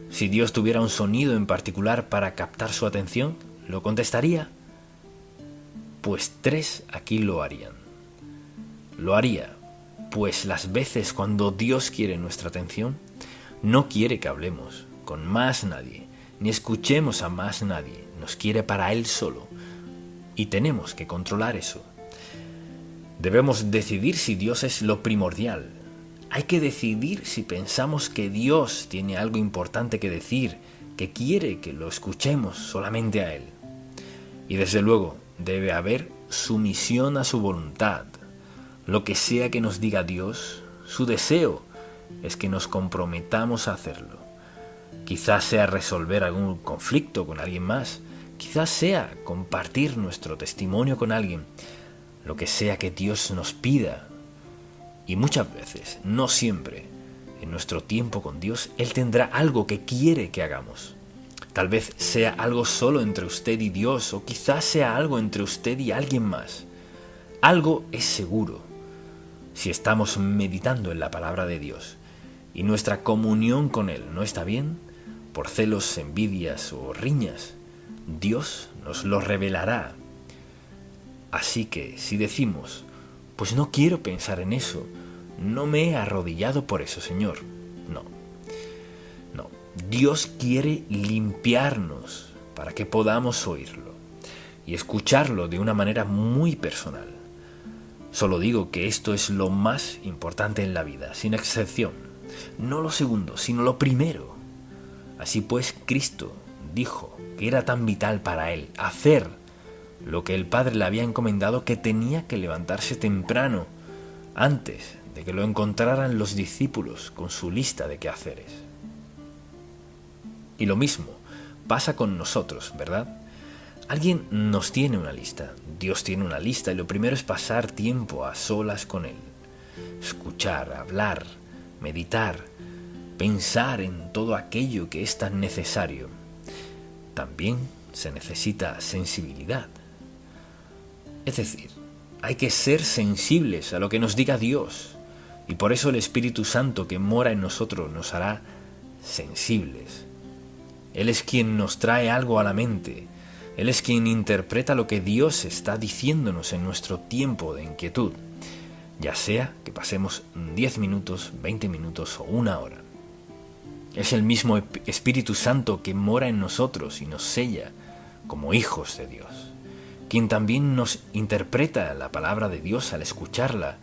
Si Dios tuviera un sonido en particular para captar su atención, ¿lo contestaría? Pues 3 aquí lo harían. Lo haría, pues las veces cuando Dios quiere nuestra atención, no quiere que hablemos con más nadie, ni escuchemos a más nadie, nos quiere para Él solo. Y tenemos que controlar eso. Debemos decidir si Dios es lo primordial. Hay que decidir si pensamos que Dios tiene algo importante que decir, que quiere que lo escuchemos solamente a Él. Y desde luego debe haber sumisión a su voluntad. Lo que sea que nos diga Dios, su deseo es que nos comprometamos a hacerlo. Quizás sea resolver algún conflicto con alguien más, quizás sea compartir nuestro testimonio con alguien, lo que sea que Dios nos pida. Y muchas veces, no siempre, en nuestro tiempo con Dios, Él tendrá algo que quiere que hagamos. Tal vez sea algo solo entre usted y Dios, o quizás sea algo entre usted y alguien más. Algo es seguro, si estamos meditando en la palabra de Dios, y nuestra comunión con Él no está bien, por celos, envidias o riñas, Dios nos lo revelará. Así que si decimos, pues no quiero pensar en eso, no me he arrodillado por eso, Señor. No. Dios quiere limpiarnos para que podamos oírlo y escucharlo de una manera muy personal. Solo digo que esto es lo más importante en la vida, sin excepción. No lo segundo, sino lo primero. Así pues, Cristo dijo que era tan vital para Él hacer lo que el Padre le había encomendado, que tenía que levantarse temprano, antes de que lo encontraran los discípulos con su lista de quehaceres. Y lo mismo pasa con nosotros, ¿verdad? Alguien nos tiene una lista, Dios tiene una lista, y lo primero es pasar tiempo a solas con Él. Escuchar, hablar, meditar, pensar en todo aquello que es tan necesario. También se necesita sensibilidad. Es decir, hay que ser sensibles a lo que nos diga Dios. Y por eso el Espíritu Santo que mora en nosotros nos hará sensibles. Él es quien nos trae algo a la mente. Él es quien interpreta lo que Dios está diciéndonos en nuestro tiempo de inquietud, ya sea que pasemos 10 minutos, 20 minutos o una hora. Es el mismo Espíritu Santo que mora en nosotros y nos sella como hijos de Dios, quien también nos interpreta la palabra de Dios al escucharla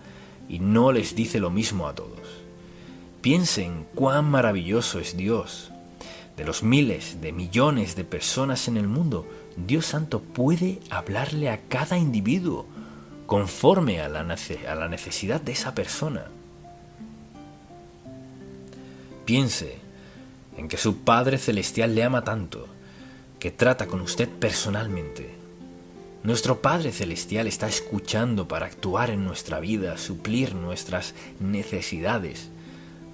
y no les dice lo mismo a todos. Piensen cuán maravilloso es Dios. De los miles de millones de personas en el mundo, Dios Santo puede hablarle a cada individuo conforme a la necesidad de esa persona. Piense en que su Padre Celestial le ama tanto que trata con usted personalmente. Nuestro Padre Celestial está escuchando para actuar en nuestra vida, suplir nuestras necesidades,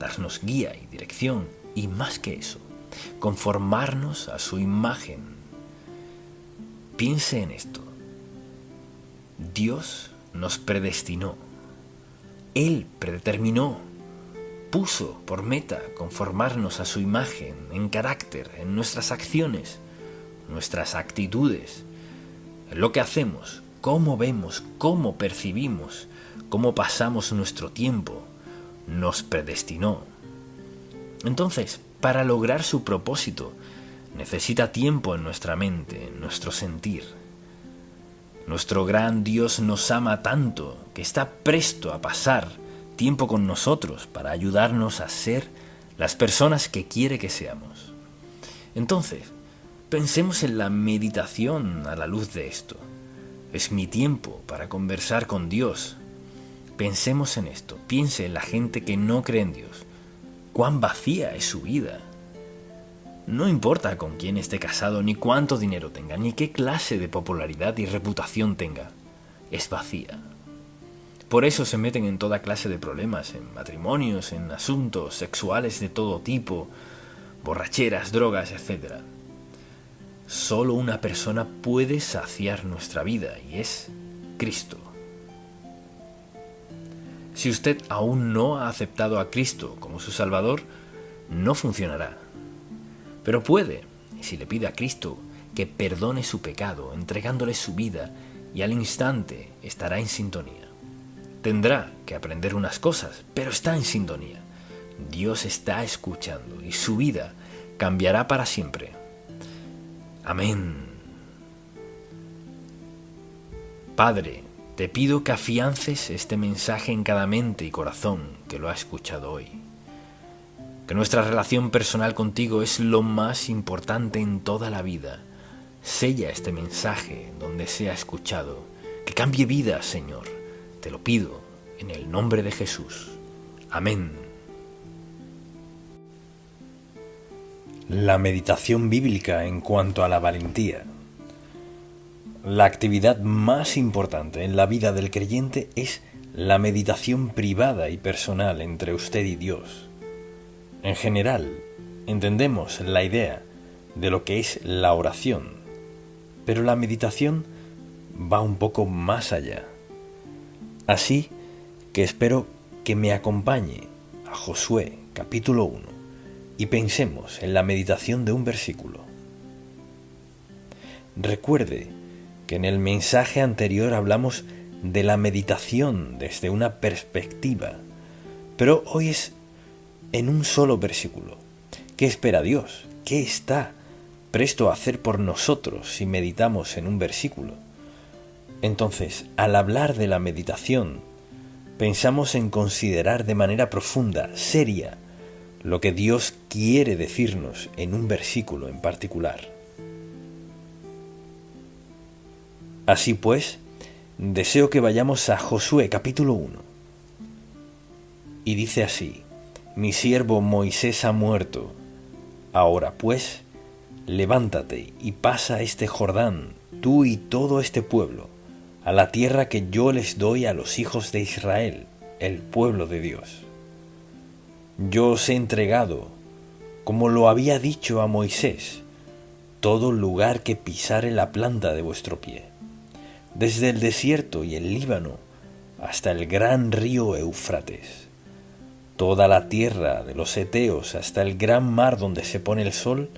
darnos guía y dirección, y más que eso, conformarnos a su imagen. Piense en esto. Dios nos predestinó. Él predeterminó, puso por meta conformarnos a su imagen, en carácter, en nuestras acciones, nuestras actitudes, en lo que hacemos, cómo vemos, cómo percibimos, cómo pasamos nuestro tiempo. Nos predestinó. Entonces, para lograr su propósito, necesita tiempo en nuestra mente, en nuestro sentir. Nuestro gran Dios nos ama tanto que está presto a pasar tiempo con nosotros para ayudarnos a ser las personas que quiere que seamos. Entonces, pensemos en la meditación a la luz de esto. Es mi tiempo para conversar con Dios. Pensemos en esto. Piense en la gente que no cree en Dios. Cuán vacía es su vida. No importa con quién esté casado, ni cuánto dinero tenga, ni qué clase de popularidad y reputación tenga. Es vacía. Por eso se meten en toda clase de problemas, en matrimonios, en asuntos sexuales de todo tipo, borracheras, drogas, etc. Solo una persona puede saciar nuestra vida, y es Cristo. Si usted aún no ha aceptado a Cristo como su Salvador, no funcionará. Pero puede, si le pide a Cristo que perdone su pecado, entregándole su vida, y al instante estará en sintonía. Tendrá que aprender unas cosas, pero está en sintonía. Dios está escuchando y su vida cambiará para siempre. Amén. Padre, te pido que afiances este mensaje en cada mente y corazón que lo ha escuchado hoy. Que nuestra relación personal contigo es lo más importante en toda la vida. Sella este mensaje donde sea escuchado. Que cambie vida, Señor. Te lo pido en el nombre de Jesús. Amén. La meditación bíblica en cuanto a la valentía. La actividad más importante en la vida del creyente es la meditación privada y personal entre usted y Dios. En general, entendemos la idea de lo que es la oración, pero la meditación va un poco más allá. Así que espero que me acompañe a Josué capítulo 1 y pensemos en la meditación de un versículo. Recuerde que en el mensaje anterior hablamos de la meditación desde una perspectiva, pero hoy es en un solo versículo. ¿Qué espera Dios? ¿Qué está presto a hacer por nosotros si meditamos en un versículo? Entonces, al hablar de la meditación, pensamos en considerar de manera profunda, seria, lo que Dios quiere decirnos en un versículo en particular. Así pues, deseo que vayamos a Josué capítulo 1. Y dice así: Mi siervo Moisés ha muerto. Ahora pues, levántate y pasa este Jordán, tú y todo este pueblo, a la tierra que yo les doy a los hijos de Israel, el pueblo de Dios. Yo os he entregado, como lo había dicho a Moisés, todo lugar que pisare la planta de vuestro pie. desde el desierto y el Líbano hasta el gran río Éufrates, toda la tierra de los Eteos hasta el gran mar donde se pone el sol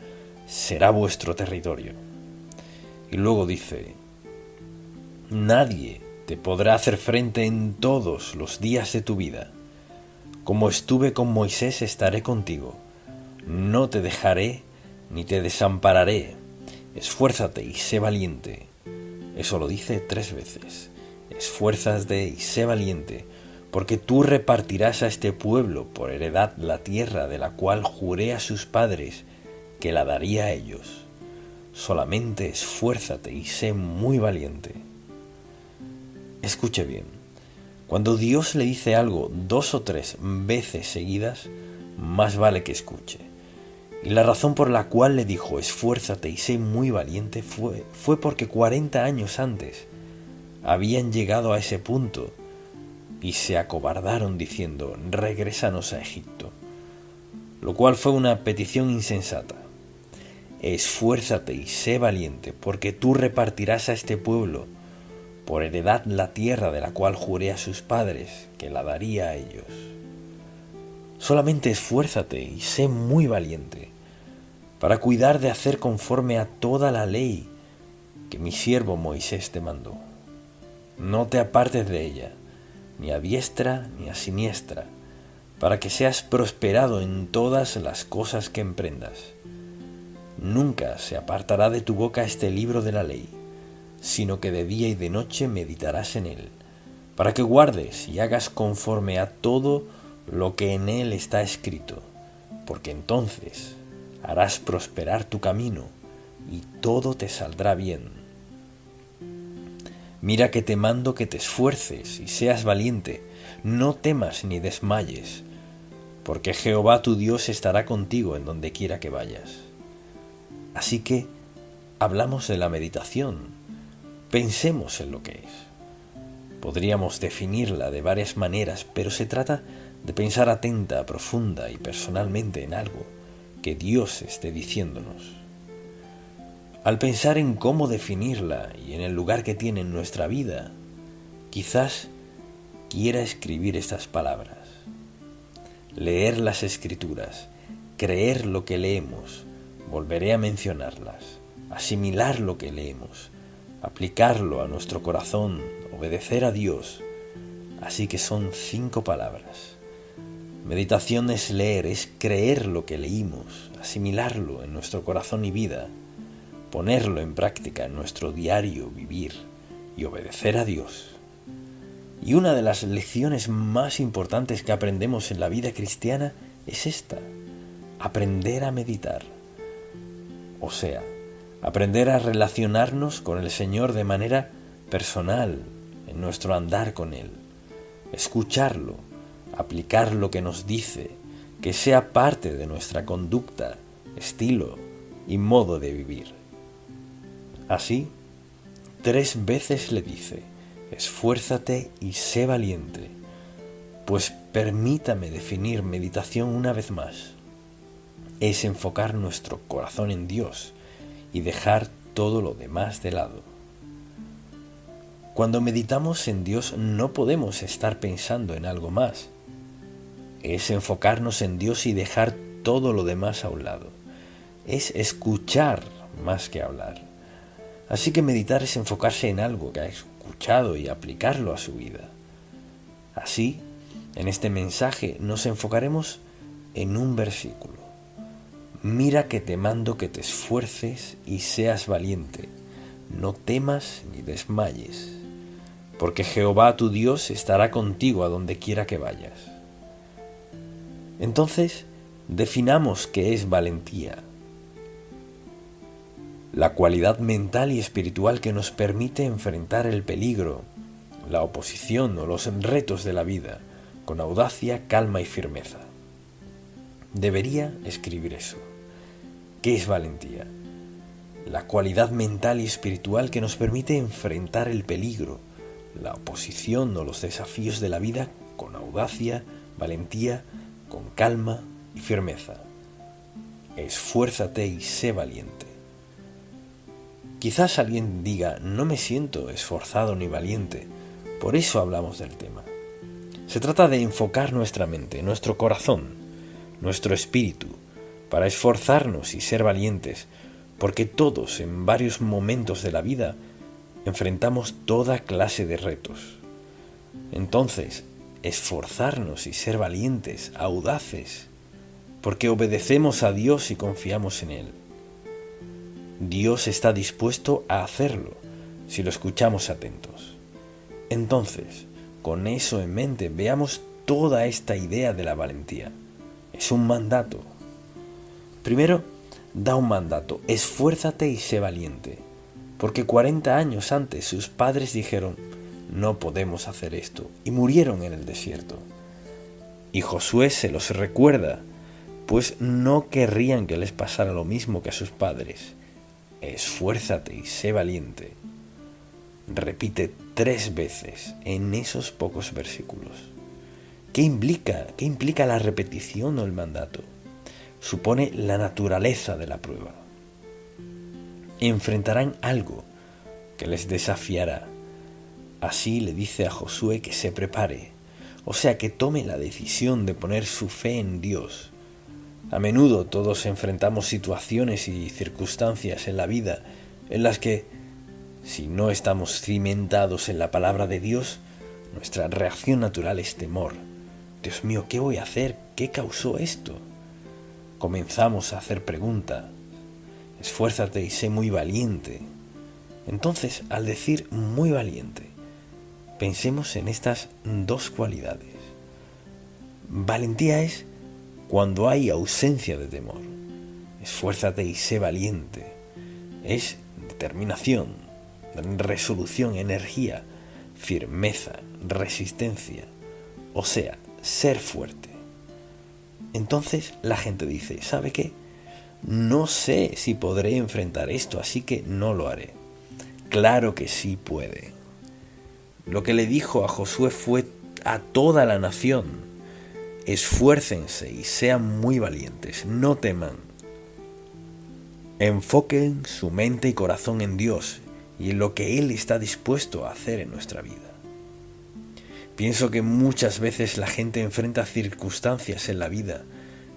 será vuestro territorio. Y luego dice: nadie te podrá hacer frente en todos los días de tu vida. Como estuve con Moisés, estaré contigo. No te dejaré ni te desampararé. Esfuérzate y sé valiente. Eso lo dice 3 veces. Esfuérzate y sé valiente, porque tú repartirás a este pueblo por heredad la tierra de la cual juré a sus padres que la daría a ellos. Solamente esfuérzate y sé muy valiente. Escuche bien. Cuando Dios le dice algo 2 o 3 veces seguidas, más vale que escuche. Y la razón por la cual le dijo esfuérzate y sé muy valiente fue porque 40 años antes habían llegado a ese punto y se acobardaron diciendo: regrésanos a Egipto, lo cual fue una petición insensata. Esfuérzate y sé valiente, porque tú repartirás a este pueblo por heredad la tierra de la cual juré a sus padres que la daría a ellos. Solamente esfuérzate y sé muy valiente para cuidar de hacer conforme a toda la ley que mi siervo Moisés te mandó. No te apartes de ella, ni a diestra ni a siniestra, para que seas prosperado en todas las cosas que emprendas. Nunca se apartará de tu boca este libro de la ley, sino que de día y de noche meditarás en él, para que guardes y hagas conforme a todo lo que en él está escrito, porque entonces harás prosperar tu camino y todo te saldrá bien. Mira que te mando que te esfuerces y seas valiente, no temas ni desmayes, porque Jehová tu Dios estará contigo en donde quiera que vayas. Así que hablamos de la meditación, pensemos en lo que es. Podríamos definirla de varias maneras, pero se trata de pensar atenta, profunda y personalmente en algo que Dios esté diciéndonos. Al pensar en cómo definirla y en el lugar que tiene en nuestra vida, quizás quiera escribir estas palabras: leer las Escrituras, creer lo que leemos, volveré a mencionarlas, asimilar lo que leemos, aplicarlo a nuestro corazón, obedecer a Dios. Así que son 5 palabras. Meditación es leer, es creer lo que leímos, asimilarlo en nuestro corazón y vida, ponerlo en práctica en nuestro diario vivir y obedecer a Dios. Y una de las lecciones más importantes que aprendemos en la vida cristiana es esta: aprender a meditar. O sea, aprender a relacionarnos con el Señor de manera personal en nuestro andar con Él, escucharlo, aplicar lo que nos dice, que sea parte de nuestra conducta, estilo y modo de vivir. Así, 3 veces le dice: esfuérzate y sé valiente. Pues permítame definir meditación una vez más. Es enfocar nuestro corazón en Dios y dejar todo lo demás de lado. Cuando meditamos en Dios no podemos estar pensando en algo más. Es enfocarnos en Dios y dejar todo lo demás a un lado. Es escuchar más que hablar. Así que meditar es enfocarse en algo que ha escuchado y aplicarlo a su vida. Así, en este mensaje nos enfocaremos en un versículo. Mira que te mando que te esfuerces y seas valiente. No temas ni desmayes, porque Jehová tu Dios estará contigo a donde quiera que vayas. Entonces, definamos qué es valentía. La cualidad mental y espiritual que nos permite enfrentar el peligro, la oposición o los retos de la vida con audacia, calma y firmeza. Debería escribir eso. ¿Qué es valentía? La cualidad mental y espiritual que nos permite enfrentar el peligro, la oposición o los desafíos de la vida con audacia, valentía, con calma y firmeza. Esfuérzate y sé valiente. Quizás alguien diga, no me siento esforzado ni valiente, por eso hablamos del tema. Se trata de enfocar nuestra mente, nuestro corazón, nuestro espíritu, para esforzarnos y ser valientes, porque todos en varios momentos de la vida enfrentamos toda clase de retos. Entonces, esforzarnos y ser valientes, audaces, porque obedecemos a Dios y confiamos en Él. Dios está dispuesto a hacerlo si lo escuchamos atentos. Entonces, con eso en mente, veamos toda esta idea de la valentía. Es un mandato. Primero, da un mandato: esfuérzate y sé valiente, porque 40 años antes sus padres dijeron, no podemos hacer esto, y murieron en el desierto. Y Josué se los recuerda, pues no querrían que les pasara lo mismo que a sus padres. Esfuérzate y sé valiente. Repite 3 veces en esos pocos versículos. ¿Qué implica la repetición o el mandato? Supone la naturaleza de la prueba. Enfrentarán algo que les desafiará. Así le dice a Josué que se prepare, o sea, que tome la decisión de poner su fe en Dios. A menudo todos enfrentamos situaciones y circunstancias en la vida en las que, si no estamos cimentados en la palabra de Dios, nuestra reacción natural es temor. Dios mío, ¿qué voy a hacer? ¿Qué causó esto? Comenzamos a hacer preguntas. Esfuérzate y sé muy valiente. Entonces, al decir muy valiente, pensemos en estas 2 cualidades. Valentía es cuando hay ausencia de temor. Esfuérzate y sé valiente. Es determinación, resolución, energía, firmeza, resistencia. O sea, ser fuerte. Entonces la gente dice, ¿sabe qué? No sé si podré enfrentar esto, así que no lo haré. Claro que sí puede. Lo que le dijo a Josué fue a toda la nación: esfuércense y sean muy valientes, no teman. Enfoquen su mente y corazón en Dios y en lo que Él está dispuesto a hacer en nuestra vida. Pienso que muchas veces la gente enfrenta circunstancias en la vida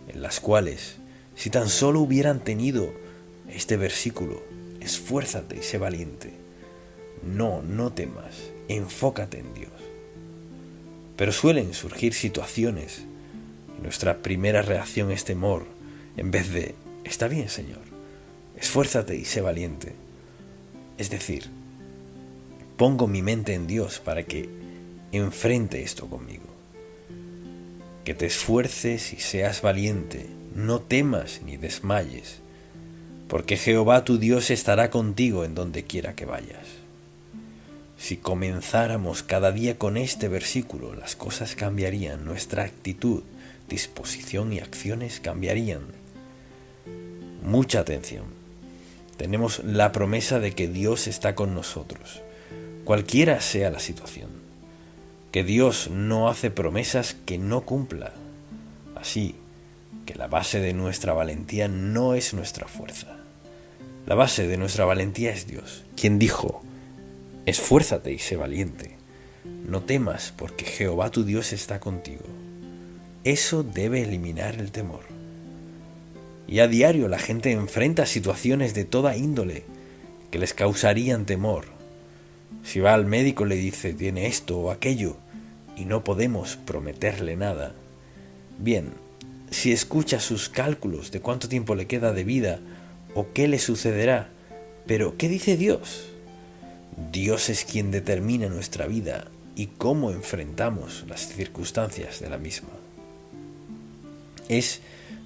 en las cuales, si tan solo hubieran tenido este versículo, esfuérzate y sé valiente, no temas, enfócate en Dios. Pero suelen surgir situaciones y nuestra primera reacción es temor, en vez de, está bien, Señor, esfuérzate y sé valiente. Es decir, pongo mi mente en Dios para que enfrente esto conmigo. Que te esfuerces y seas valiente, no temas ni desmayes, porque Jehová tu Dios estará contigo en donde quiera que vayas. Si comenzáramos cada día con este versículo, las cosas cambiarían, nuestra actitud, disposición y acciones cambiarían. Mucha atención. Tenemos la promesa de que Dios está con nosotros, cualquiera sea la situación. Que Dios no hace promesas que no cumpla. Así que la base de nuestra valentía no es nuestra fuerza. La base de nuestra valentía es Dios, quien dijo, esfuérzate y sé valiente. No temas, porque Jehová tu Dios está contigo. Eso debe eliminar el temor. Y a diario la gente enfrenta situaciones de toda índole que les causarían temor. Si va al médico le dice, tiene esto o aquello, y no podemos prometerle nada. Bien, si escucha sus cálculos de cuánto tiempo le queda de vida o qué le sucederá, pero ¿qué dice Dios? Dios es quien determina nuestra vida y cómo enfrentamos las circunstancias de la misma. Es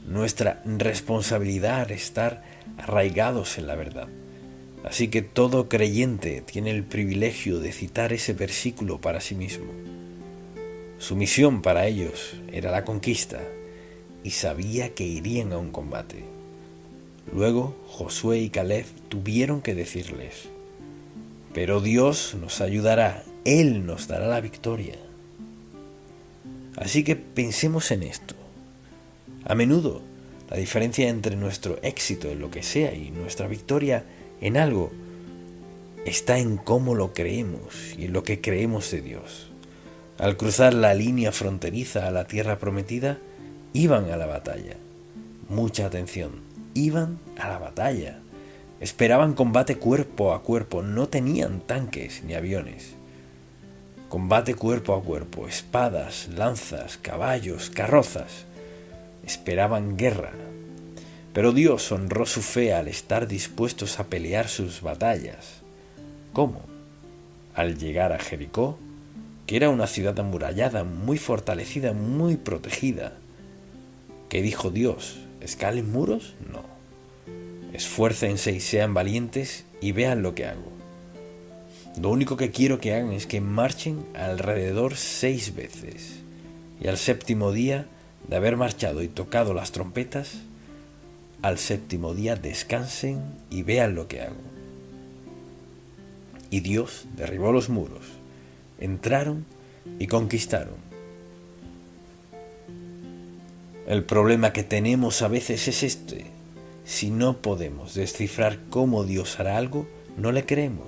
nuestra responsabilidad estar arraigados en la verdad. Así que todo creyente tiene el privilegio de citar ese versículo para sí mismo. Su misión para ellos era la conquista y sabía que irían a un combate. Luego Josué y Caleb tuvieron que decirles, pero Dios nos ayudará, Él nos dará la victoria. Así que pensemos en esto. A menudo la diferencia entre nuestro éxito en lo que sea y nuestra victoria en algo está en cómo lo creemos y en lo que creemos de Dios. Al cruzar la línea fronteriza a la tierra prometida, iban a la batalla. Mucha atención, iban a la batalla. Esperaban combate cuerpo a cuerpo, no tenían tanques ni aviones. Combate cuerpo a cuerpo, espadas, lanzas, caballos, carrozas. Esperaban guerra. Pero Dios honró su fe al estar dispuestos a pelear sus batallas. ¿Cómo? Al llegar a Jericó, que era una ciudad amurallada, muy fortalecida, muy protegida. ¿Qué dijo Dios? ¿Escalen muros? No. Esfuércense y sean valientes y vean lo que hago. Lo único que quiero que hagan es que marchen alrededor 6 veces. Y al 7º día de haber marchado y tocado las trompetas, al 7º día descansen y vean lo que hago. Y Dios derribó los muros, entraron y conquistaron. El problema que tenemos a veces es este. Si no podemos descifrar cómo Dios hará algo, no le creemos.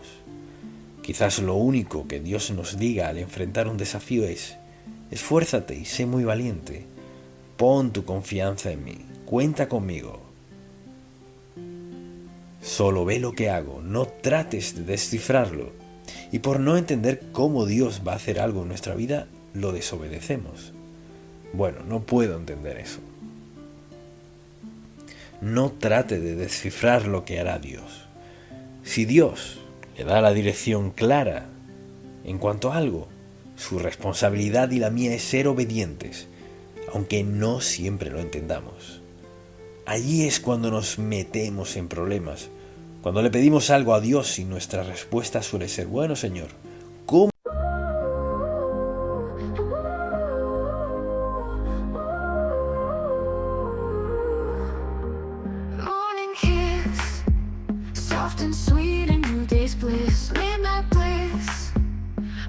Quizás lo único que Dios nos diga al enfrentar un desafío es: esfuérzate y sé muy valiente. Pon tu confianza en mí. Cuenta conmigo. Solo ve lo que hago. No trates de descifrarlo. Y por no entender cómo Dios va a hacer algo en nuestra vida, lo desobedecemos. Bueno, no puedo entender eso. No trate de descifrar lo que hará Dios. Si Dios le da la dirección clara en cuanto a algo, su responsabilidad y la mía es ser obedientes, aunque no siempre lo entendamos. Allí es cuando nos metemos en problemas, cuando le pedimos algo a Dios y nuestra respuesta suele ser: bueno, Señor, ¿cómo? Morning kiss, soft and sweet, a new day's bliss, midnight bliss,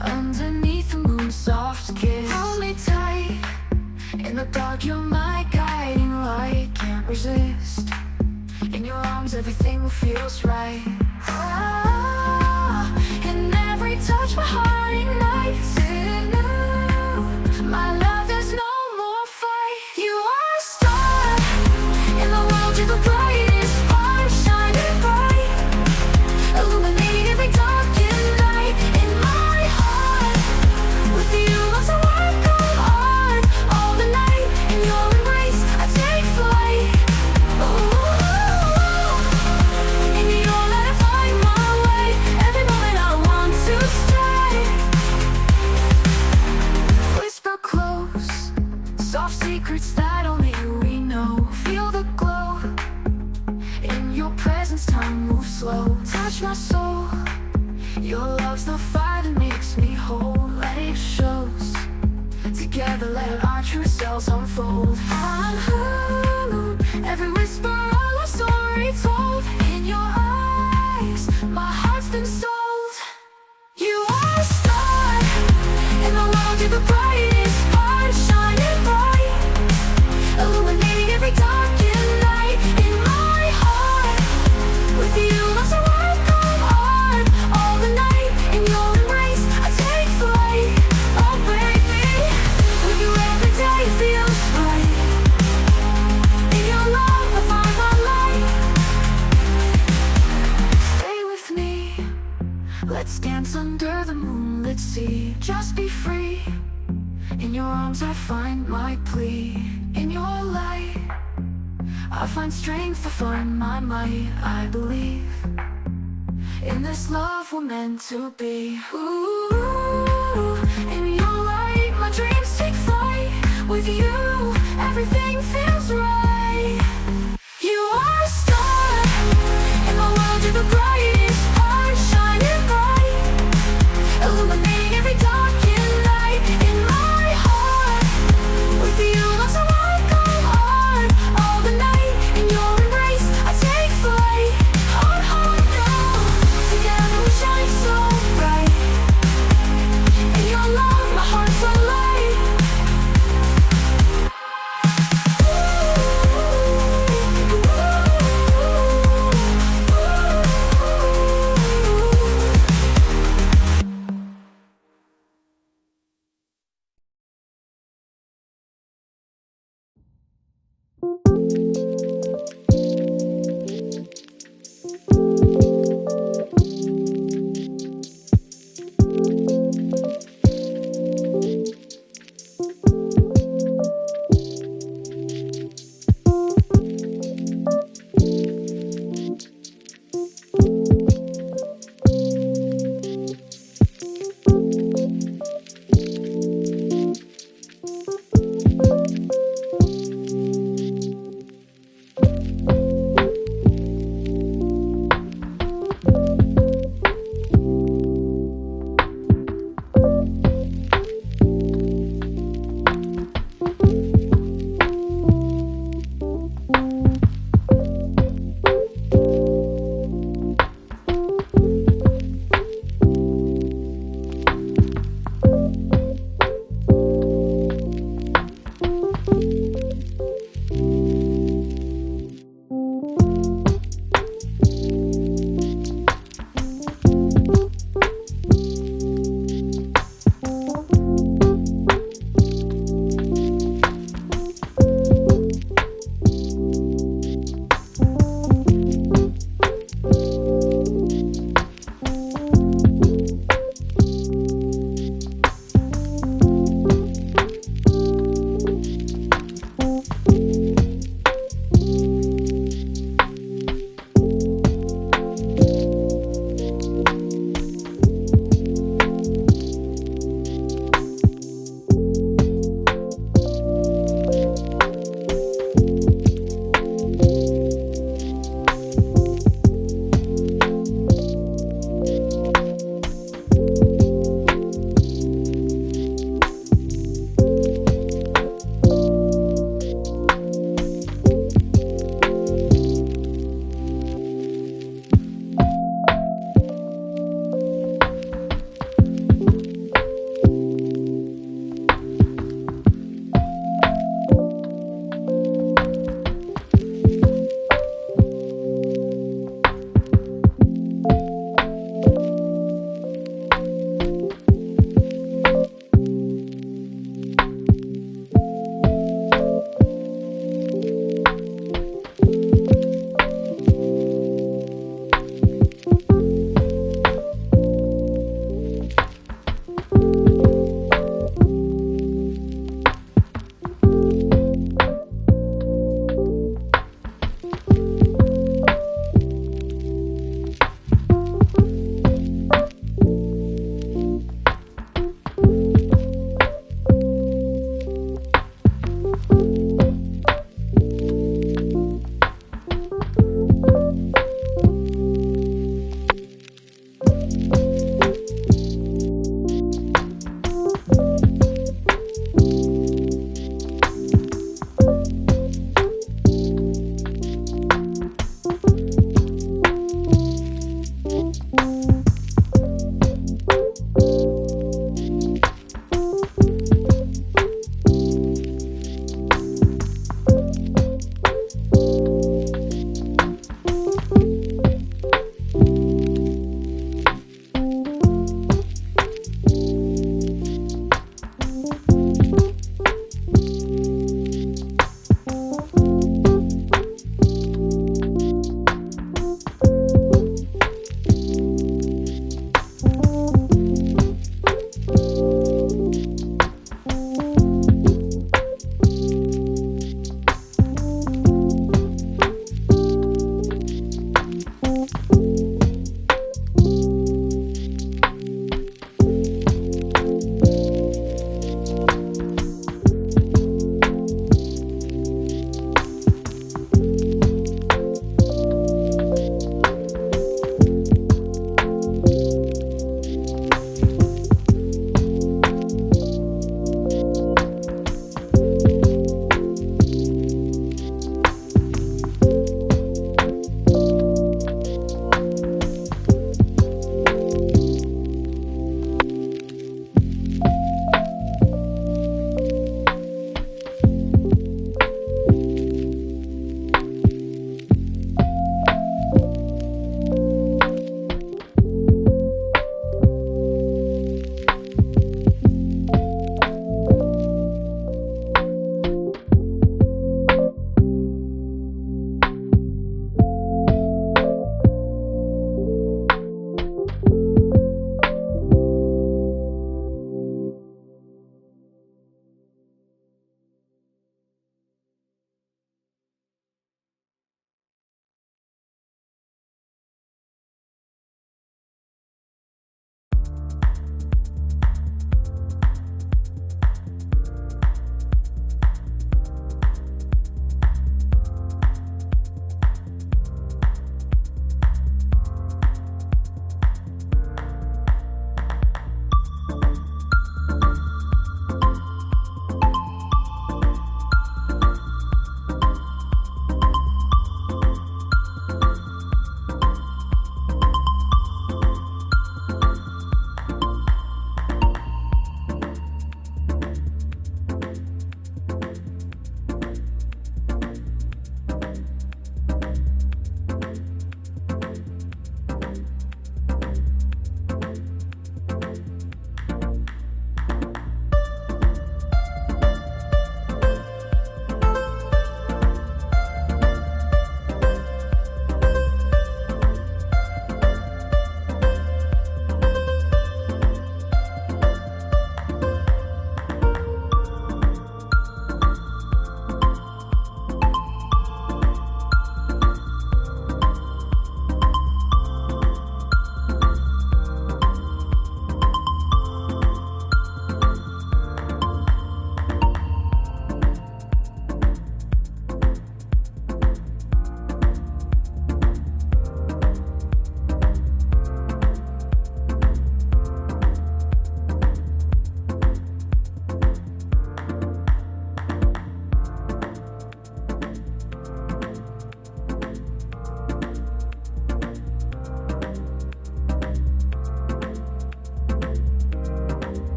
underneath the moon, soft kiss. Hold me tight, in the dark you're my guiding light, can't resist. In your arms everything feels right. Ah, in every touch my heart ignites anew. My love, there's no more fight. You are a star in the world, you're the brightest spark, shining bright, illuminating every darkened night. In my heart, with you loves I work on all the night. In your embrace I take flight. Ooh. Soft secrets that only we know. Feel the glow in your presence, time moves slow. Touch my soul, your love's the fire that makes me whole. Let it shows, together let our true selves unfold. I'm every whisper, all our story told. In your eyes, my heart's been sold. You are a star in the world, you're the brightest spark, shining bright, illuminating every darkened night. In my heart, with you loves I work on all the night. In your embrace I take flight. Oh baby, with you every day feels right. In your love I find my light. Stay with me, let's dance under the moonlit sea. Just be free. In your arms I find my plea. In your light I find strength, I find my might. I believe in this love we're meant to be. Ooh, in your light my dreams take flight. With you everything feels right. You are a star in the world, you're the brightest spark, shining bright, illuminating every darkened night. In my heart, with you loves I work on all the night. In your embrace I take flight. Oh no, together we shine so bright. In your love my heart's alight. Ooh.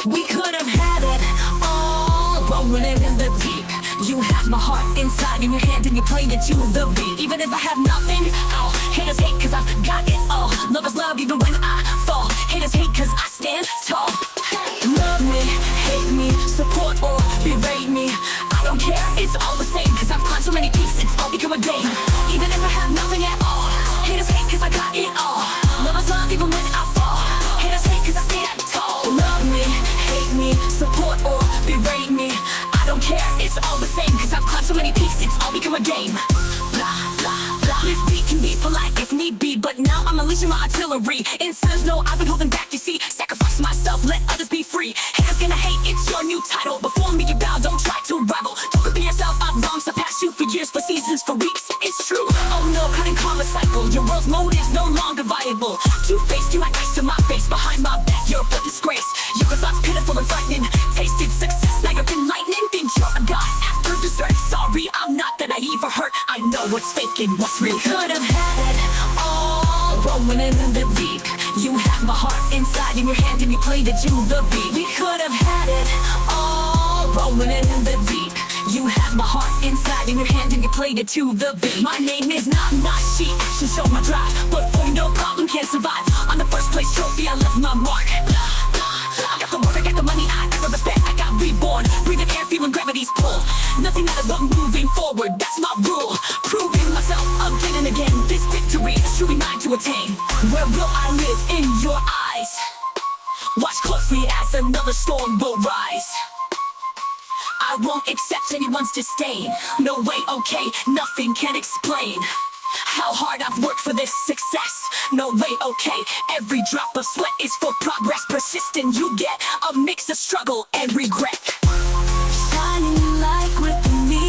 We could have had it all, rolling it in the deep. You had my heart inside in your hand and you played it to the beat. Even if I have nothing, oh, haters hate cause I've got it all. Lovers love even when I fall. Haters hate cause I stand tall. Love me, hate me, support or berate me, I don't care, it's all the same. Cause I've climbed so many peaks, it's all become a game. Even if I have nothing at all, haters hate cause I got it all. Lovers love even when I fall. Haters hate cause I stand tall. Love me, hate me, support or berate me, I don't care, it's all the same. Cause I've climbed so many peaks, it's all become a game. Blah, blah, blah. This beat can be polite if need be, but now I'm unleashing my artillery. Instead, no, I've been holding back, you see. Sacrifice myself, let others be free. Haters gonna hate, it's your new title. Before me you bow, don't try to rival. Don't compare yourself, I'm wrong, surpass you for years, for seasons, for weeks. It's true, oh no, cutting karma cycle. Your world's motive's no longer viable. Two-faced, you act nice to my face. Behind my back, you're a disgrace. Your thoughts pitiful and frightening. Tasted success, now you're enlightening. Think you're a god after dessert. Sorry, I'm not that naive or hurt. I know what's fake and what's real. Could have had it all, rolling in the deep. You had my heart inside in your hand and you played it to the beat. We could have had it all, rolling in the deep. You had my heart inside in your hand and you played it to the beat. My name is not Nashi, action show my drive, but for you no problem can't survive. On the first place trophy I left my mark. I got the work, I got the money, I got the respect, I got reborn. Breathing air, feeling gravity's pull. Nothing matters but moving forward, that's my rule. Proving myself again and again. This victory is truly mine to attain. Where will I live? In your eyes. Watch closely as another storm will rise. I won't accept anyone's disdain. No way, okay, nothing can explain how hard I've worked for this success. No way, okay, every drop of sweat is for progress. Persistent, you get a mix of struggle and regret. Shining like with me,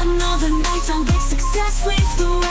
another night on big success leads the way.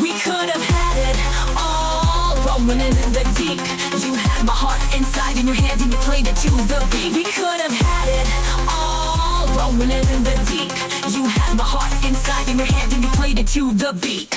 We could have had it all, rolling in the deep. You had my heart inside in your hand and you played it to the beat. We could have had it all, rolling in the deep. You had my heart inside in your hand and you played it to the beat.